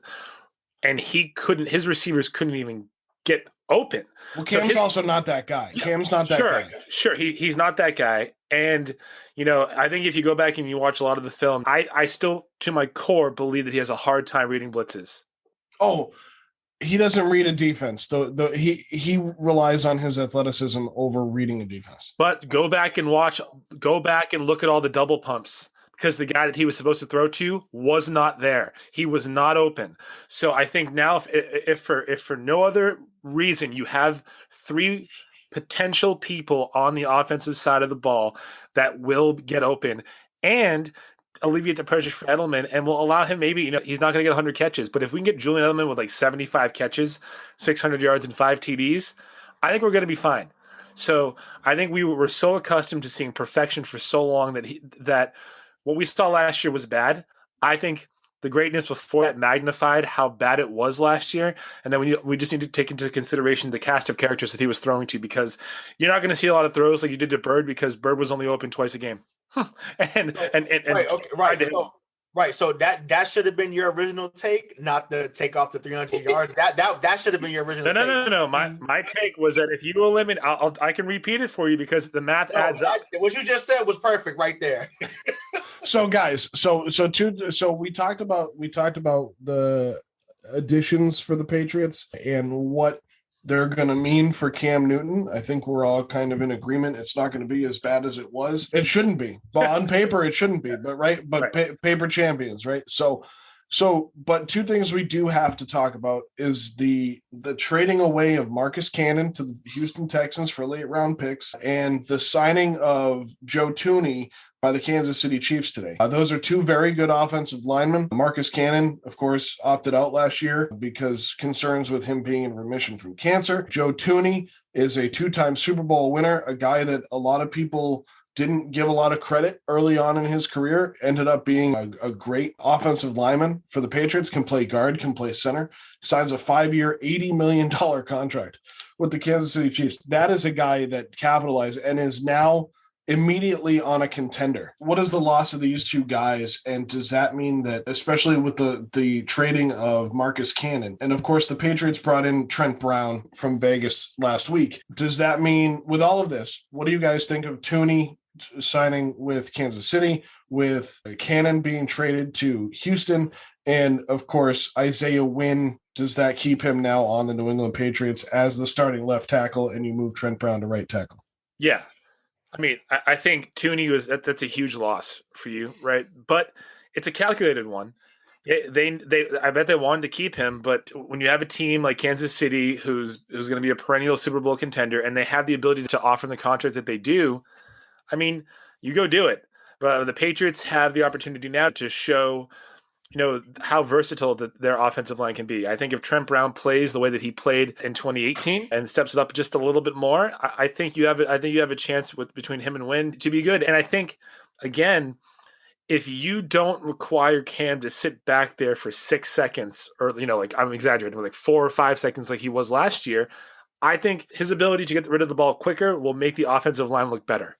and his receivers couldn't even get open. Well, Cam's also not that guy. Yeah, Cam's not that guy. Sure. He's not that guy. And, I think if you go back and you watch a lot of the film, I still, to my core, believe that he has a hard time reading blitzes. Oh, he doesn't read a defense. He relies on his athleticism over reading a defense. But go back and look at all the double pumps, because the guy that he was supposed to throw to was not there. He was not open. So I think now, if for no other reason, you have 3 potential people on the offensive side of the ball that will get open and alleviate the pressure for Edelman, and will allow him, maybe, he's not going to get 100 catches, but if we can get Julian Edelman with like 75 catches, 600 yards, and 5 TDs, I think we're going to be fine. So I think we were so accustomed to seeing perfection for so long that what we saw last year was bad. I think the greatness before that magnified how bad it was last year. And then we just need to take into consideration the cast of characters that he was throwing to, because you're not going to see a lot of throws like you did to Bird, because Bird was only open twice a game. Right. So that should have been your original take, not the take off the 300 yards. That should have been your original take. No. My take was that if you eliminate, I can repeat it for you, because the math adds up. What you just said was perfect right there. So guys, so we talked about the additions for the Patriots and what they're going to mean for Cam Newton. I think we're all kind of in agreement. It's not going to be as bad as it was. It shouldn't be. But on paper, it shouldn't be. But right. Paper champions, right? So, but 2 things we do have to talk about is the trading away of Marcus Cannon to the Houston Texans for late round picks, and the signing of Joe Thuney by the Kansas City Chiefs today. Those are 2 very good offensive linemen. Marcus Cannon, of course, opted out last year because concerns with him being in remission from cancer. Joe Thuney is a 2-time Super Bowl winner, a guy that a lot of people didn't give a lot of credit early on in his career, ended up being a great offensive lineman for the Patriots, can play guard, can play center, signs a 5-year, $80 million contract with the Kansas City Chiefs. That is a guy that capitalized and is now immediately on a contender. What is the loss of these 2 guys? And does that mean that, especially with the trading of Marcus Cannon, and of course the Patriots brought in Trent Brown from Vegas last week, does that mean, with all of this, what do you guys think of Thuney signing with Kansas City, with Cannon being traded to Houston, and of course Isaiah Wynn? Does that keep him now on the New England Patriots as the starting left tackle, and you move Trent Brown to right tackle? Yeah. I mean, I think Thuney that's a huge loss for you, right? But it's a calculated one. I bet they wanted to keep him, but when you have a team like Kansas City who's going to be a perennial Super Bowl contender, and they have the ability to offer the contract that they do, I mean, you go do it. But the Patriots have the opportunity now to show how versatile that their offensive line can be. I think if Trent Brown plays the way that he played in 2018 and steps it up just a little bit more, I think you have a chance between him and Wynn to be good. And I think, again, if you don't require Cam to sit back there for 6 seconds, or I'm exaggerating, like 4 or 5 seconds like he was last year, I think his ability to get rid of the ball quicker will make the offensive line look better.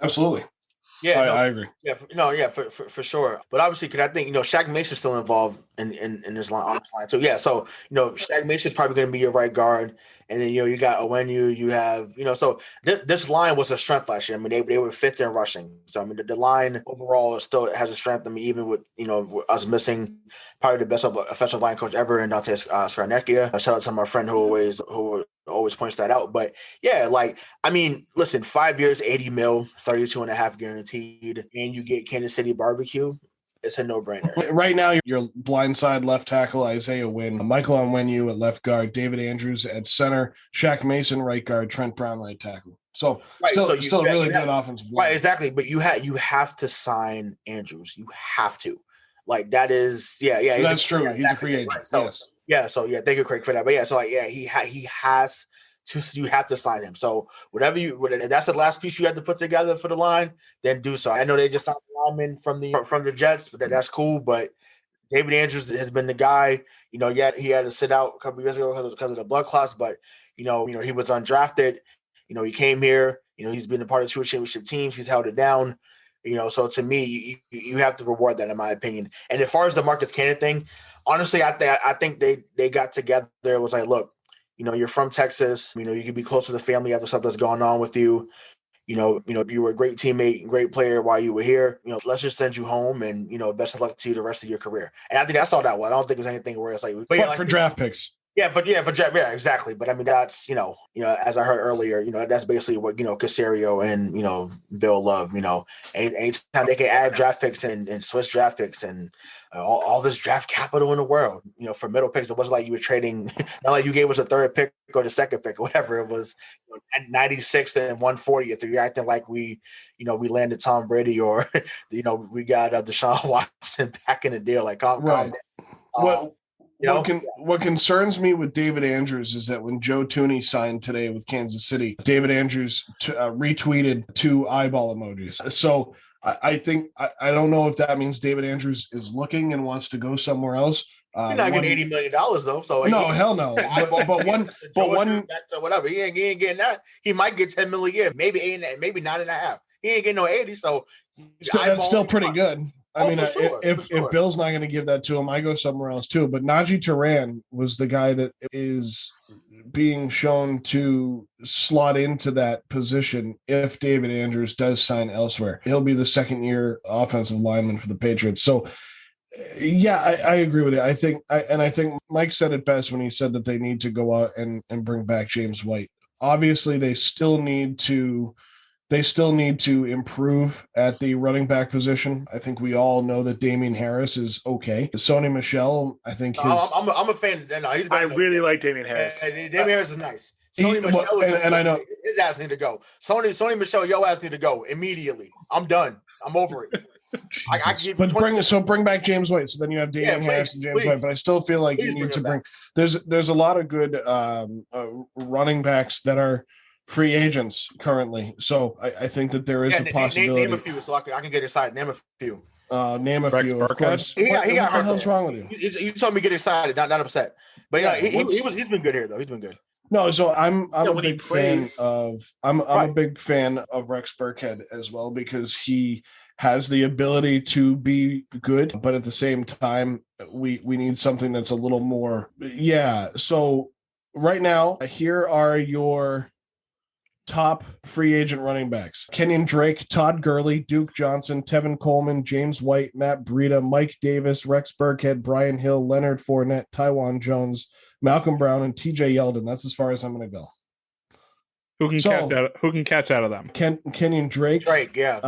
Absolutely. Yeah, I agree. Yeah, for sure. But obviously, because I think Shaq Mason's still involved in this line, on this line. So yeah, so Shaq Mason's probably going to be your right guard, and then you got Onwenu, you have so this line was a strength last year. I mean, they were fifth in rushing. So I mean, the line overall still has a strength. I mean, even with us missing probably the best offensive line coach ever in Dante Scarnecchia. Shout out to my friend who always points that out. But yeah, listen, 5 years, 80 mil, 32.5 guaranteed, and you get Kansas City barbecue. It's a no-brainer. Right now, your blindside left tackle, Isaiah Wynn, Michael Onwenu at left guard, David Andrews at center, Shaq Mason right guard, Trent Brown right tackle. So still a really good offensive line. Right, exactly. But you have to sign Andrews. You have to. That is, yeah. That's true. He's a free agent. Right. So, yes. Yeah, so yeah, thank you, Craig, for that. But yeah, so he has to. You have to sign him. So if that's the last piece you have to put together for the line, then do so. I know they just signed a lineman from the Jets, but that's cool. But David Andrews has been the guy. Yet he had to sit out a couple of years ago because of the blood clots. But he was undrafted. He came here. He's been a part of 2 championship teams. He's held it down. So to me, you have to reward that, in my opinion. And as far as the Marcus Cannon thing, honestly, I think they got together. It was like, look, you're from Texas. You can be close to the family after stuff that's going on with you. You were a great teammate and great player while you were here. Let's just send you home, and best of luck to you the rest of your career. And I think that's all that was. I don't think there's anything where it's like, for draft picks. Yeah, for draft, yeah, exactly. But I mean, that's as I heard earlier, that's basically what Caserio and Bill love. Anytime they can add draft picks and switch draft picks and all this draft capital in the world, for middle picks, it wasn't like you were trading. Not like you gave us a third pick or the second pick or whatever. It was 96th and 140th. You're acting like we landed Tom Brady or we got Deshaun Watson back in the deal. Like, calm down. What concerns me with David Andrews is that when Joe Thuney signed today with Kansas City, David Andrews retweeted 2 eyeball emojis. So I think I don't know if that means David Andrews is looking and wants to go somewhere else. You're not getting $80 million though. So hell no. But one back to whatever, he ain't getting that. He might get $10 million a year, maybe 8, maybe 9.5. He ain't getting no 80. So that's still pretty good. I mean, if Bill's not going to give that to him, I go somewhere else too. But Najee Turan was the guy that is being shown to slot into that position if David Andrews does sign elsewhere. He'll be the second-year offensive lineman for the Patriots. So, yeah, I agree with it. I think Mike said it best when he said that they need to go out and bring back James White. Obviously, they still need to improve at the running back position. I think we all know that Damian Harris is okay. Sony Michel, I think I'm a fan. No, I really like Damian Harris. Damian Harris is nice. Sony Michel and I know his ass need to go. Sony Michel, your ass need to go immediately. I'm done. I'm over it. Bring back James White. So then you have Damian Harris and James White. But I still feel like you need to bring. There's a lot of good running backs that are free agents currently. So I think that there is a possibility. Name a few so I can get excited. Name a few. Name a Rex few, Burkhead. of course. He got hurt. What the hell's wrong with you? You told me get excited, not upset. But he's been good here though. He's been good. No, so I'm a big fan of Rex Burkhead as well, because he has the ability to be good, but at the same time, we need something that's a little more. Yeah. So right now, here are your top free agent running backs: Kenyon Drake, Todd Gurley, Duke Johnson, Tevin Coleman, James White, Matt Breida, Mike Davis, Rex Burkhead, Brian Hill, Leonard Fournette, Tywan Jones, Malcolm Brown, and TJ Yeldon. That's as far as I'm going to go. Who can catch out of them? Kenyon Drake, yeah.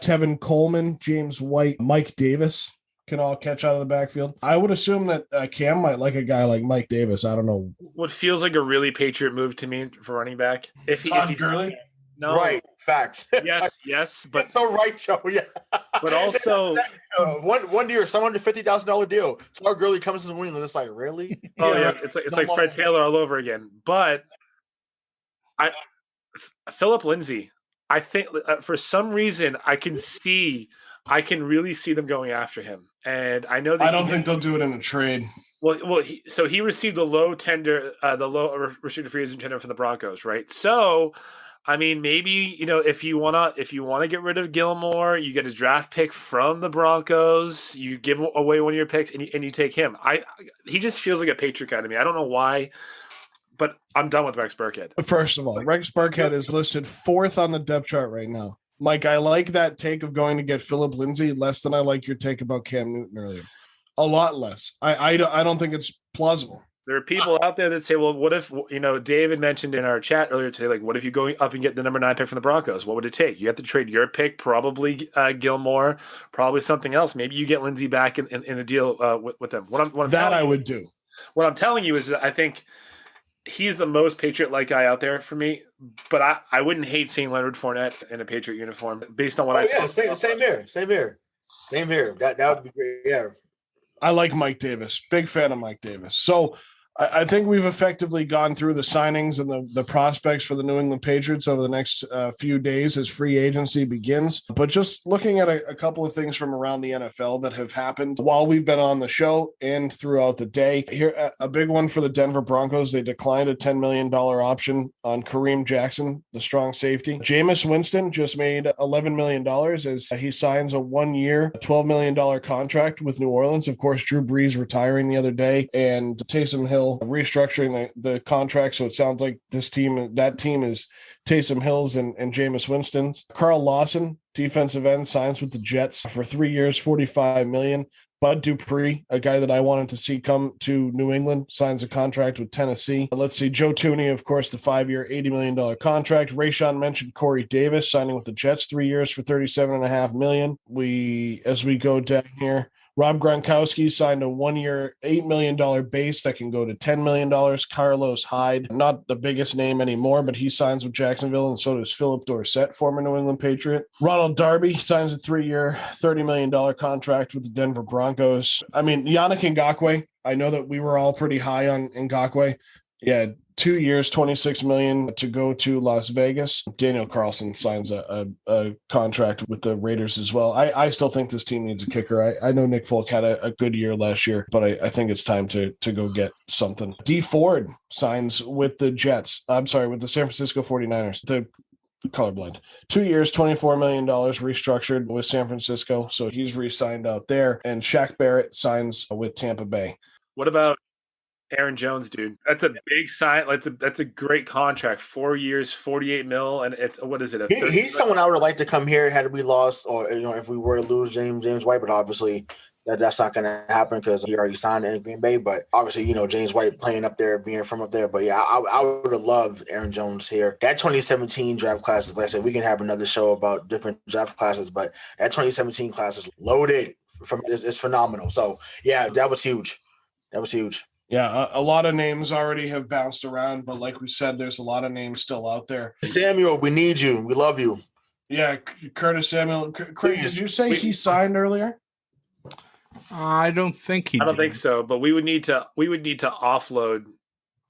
Tevin Coleman, James White, Mike Davis can all catch out of the backfield. I would assume that Cam might like a guy like Mike Davis. I don't know. What feels like a really Patriot move to me for running back. Todd Gurley? No. Right. Facts. Yes, but so right, Joe. Yeah. But also, one year, $750,000 deal. So our girlie comes to the wing and it's like, really? right. It's like Fred Taylor all over again. But Philip Lindsay, I think for some reason I can really see them going after him, and I know that I don't think they'll do it in a trade. Well, he received the low restricted free agent tender from the Broncos, right? So, I mean, maybe if you wanna get rid of Gilmore, you get a draft pick from the Broncos, you give away one of your picks, and you take him. He just feels like a Patriot guy to me. I don't know why, but I'm done with Rex Burkhead. First of all, Rex Burkhead is listed 4th on the depth chart right now. Mike, I like that take of going to get Philip Lindsay less than I like your take about Cam Newton earlier. A lot less. I don't think it's plausible. There are people out there that say, well, what if, David mentioned in our chat earlier today, like, what if you go up and get the number 9 pick from the Broncos? What would it take? You have to trade your pick, probably Gilmore, probably something else. Maybe you get Lindsay back in a deal with them. I would do. What I'm telling you is that I think he's the most Patriot-like guy out there for me, but I wouldn't hate seeing Leonard Fournette in a Patriot uniform based on what I saw. Yeah, same here. That would be great. Yeah. I like Mike Davis. Big fan of Mike Davis. So I think we've effectively gone through the signings and the prospects for the New England Patriots over the next few days as free agency begins. But just looking at a couple of things from around the NFL that have happened while we've been on the show and throughout the day. Here, a big one for the Denver Broncos. They declined a $10 million option on Kareem Jackson, the strong safety. Jameis Winston just made $11 million as he signs a 1-year, $12 million contract with New Orleans. Of course, Drew Brees retiring the other day, and Taysom Hill restructuring the contract, so it sounds like that team is Taysom Hill's and Jameis Winston's. Carl Lawson, defensive end, signs with the Jets for 3 years, $45 million. Bud Dupree, a guy that I wanted to see come to New England, signs a contract with Tennessee. Let's see, Joe Tooney, of course, the 5-year, $80 million contract. Rayshawn mentioned Corey Davis signing with the Jets, 3 years for $37.5 million. As we go down here, Rob Gronkowski signed a 1-year, $8 million base that can go to $10 million. Carlos Hyde, not the biggest name anymore, but he signs with Jacksonville, and so does Philip Dorsett, former New England Patriot. Ronald Darby signs a 3-year, $30 million contract with the Denver Broncos. I mean, Yannick Ngakoue, I know that we were all pretty high on Ngakoue. Yeah, 2 years, $26 million to go to Las Vegas. Daniel Carlson signs a contract with the Raiders as well. I still think this team needs a kicker. I know Nick Folk had a good year last year, but I think it's time to go get something. Dee Ford signs with the with the San Francisco 49ers. The colorblind. 2 years, $24 million restructured with San Francisco, so he's re-signed out there. And Shaq Barrett signs with Tampa Bay. What about Aaron Jones, dude? That's a big sign. That's a great contract. 4 years, $48 million, and it's what is it? He's someone I would like to come here had we lost, or if we were to lose James White, but obviously that's not going to happen because he already signed in Green Bay. But obviously, James White playing up there, being from up there. But yeah, I would have loved Aaron Jones here. That 2017 draft class, like I said, we can have another show about different draft classes, but that 2017 class is loaded. It's phenomenal. So yeah, that was huge. Yeah, a lot of names already have bounced around, but like we said, there's a lot of names still out there. Samuel, we need you. We love you. Yeah, Curtis Samuel. Craig, did you say he signed earlier? I don't think he did. I don't think so, but we would need to offload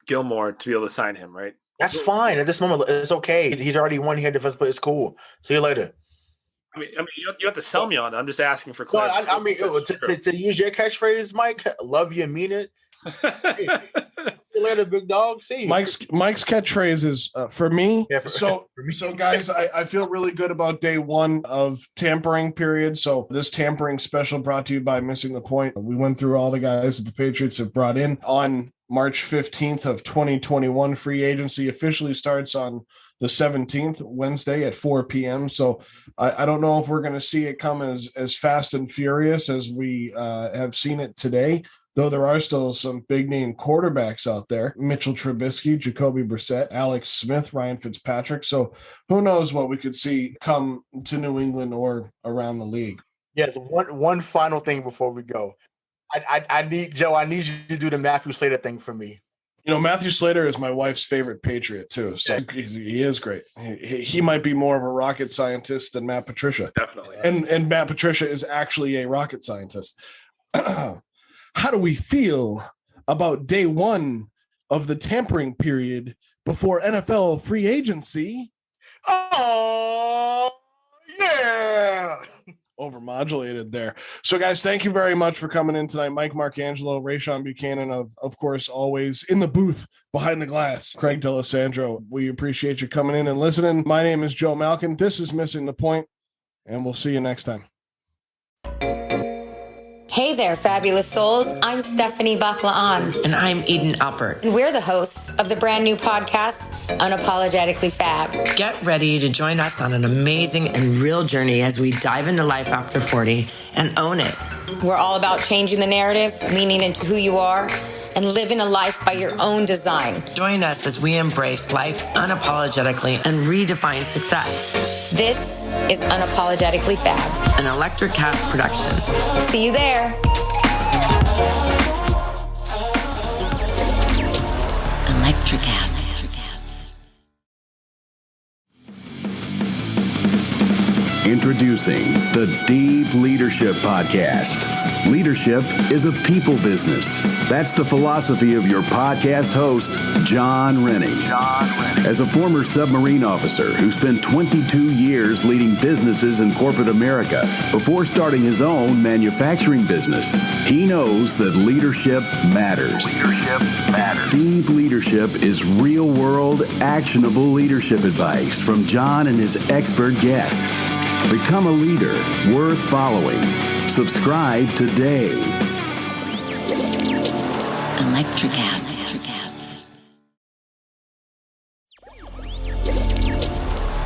Gilmore to be able to sign him, right? That's fine. At this moment, it's okay. He's already won here defense, but it's cool. See you later. I mean, you have to sell me on it. I'm just asking for clarity. No, I mean, to use your catchspace, Mike, love you and mean it. Hey, see you later, big dog. See you. Mike's catchphrase is for me. Yeah, So guys, I feel really good about day one of tampering period. So this tampering special brought to you by Missing the Point. We went through all the guys that the Patriots have brought in on March 15th of 2021. Free agency officially starts on the 17th, Wednesday at 4 p.m. So I don't know if we're going to see it come as fast and furious as we have seen it today, though there are still some big-name quarterbacks out there. Mitchell Trubisky, Jacoby Brissett, Alex Smith, Ryan Fitzpatrick. So who knows what we could see come to New England or around the league. Yes, one final thing before we go. I need you to do the Matthew Slater thing for me. Matthew Slater is my wife's favorite Patriot too. So he is great. He might be more of a rocket scientist than Matt Patricia. Definitely. And Matt Patricia is actually a rocket scientist. How do we feel about day one of the tampering period before NFL free agency? Oh, yeah. Overmodulated there. So, guys, thank you very much for coming in tonight. Mike Marcangelo, Rayshawn Buchanan, of course, always in the booth behind the glass. Craig D'Alessandro, we appreciate you coming in and listening. My name is Joe Malkin. This is Missing the Point, and we'll see you next time. Hey there, fabulous souls. I'm Stephanie Baklaan. And I'm Eden Alpert. And we're the hosts of the brand new podcast, Unapologetically Fab. Get ready to join us on an amazing and real journey as we dive into life after 40 and own it. We're all about changing the narrative, leaning into who you are, and living a life by your own design. Join us as we embrace life unapologetically and redefine success. This is Unapologetically Fab, an Electric Cast production. See you there. Electricast. Introducing the Deep Leadership Podcast. Leadership is a people business. That's the philosophy of your podcast host, John Rennie. As a former submarine officer who spent 22 years leading businesses in corporate America before starting his own manufacturing business, he knows that leadership matters. Deep Leadership is real-world, actionable leadership advice from John and his expert guests. Become a leader worth following. Subscribe today. Electricast.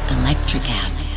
Electricast.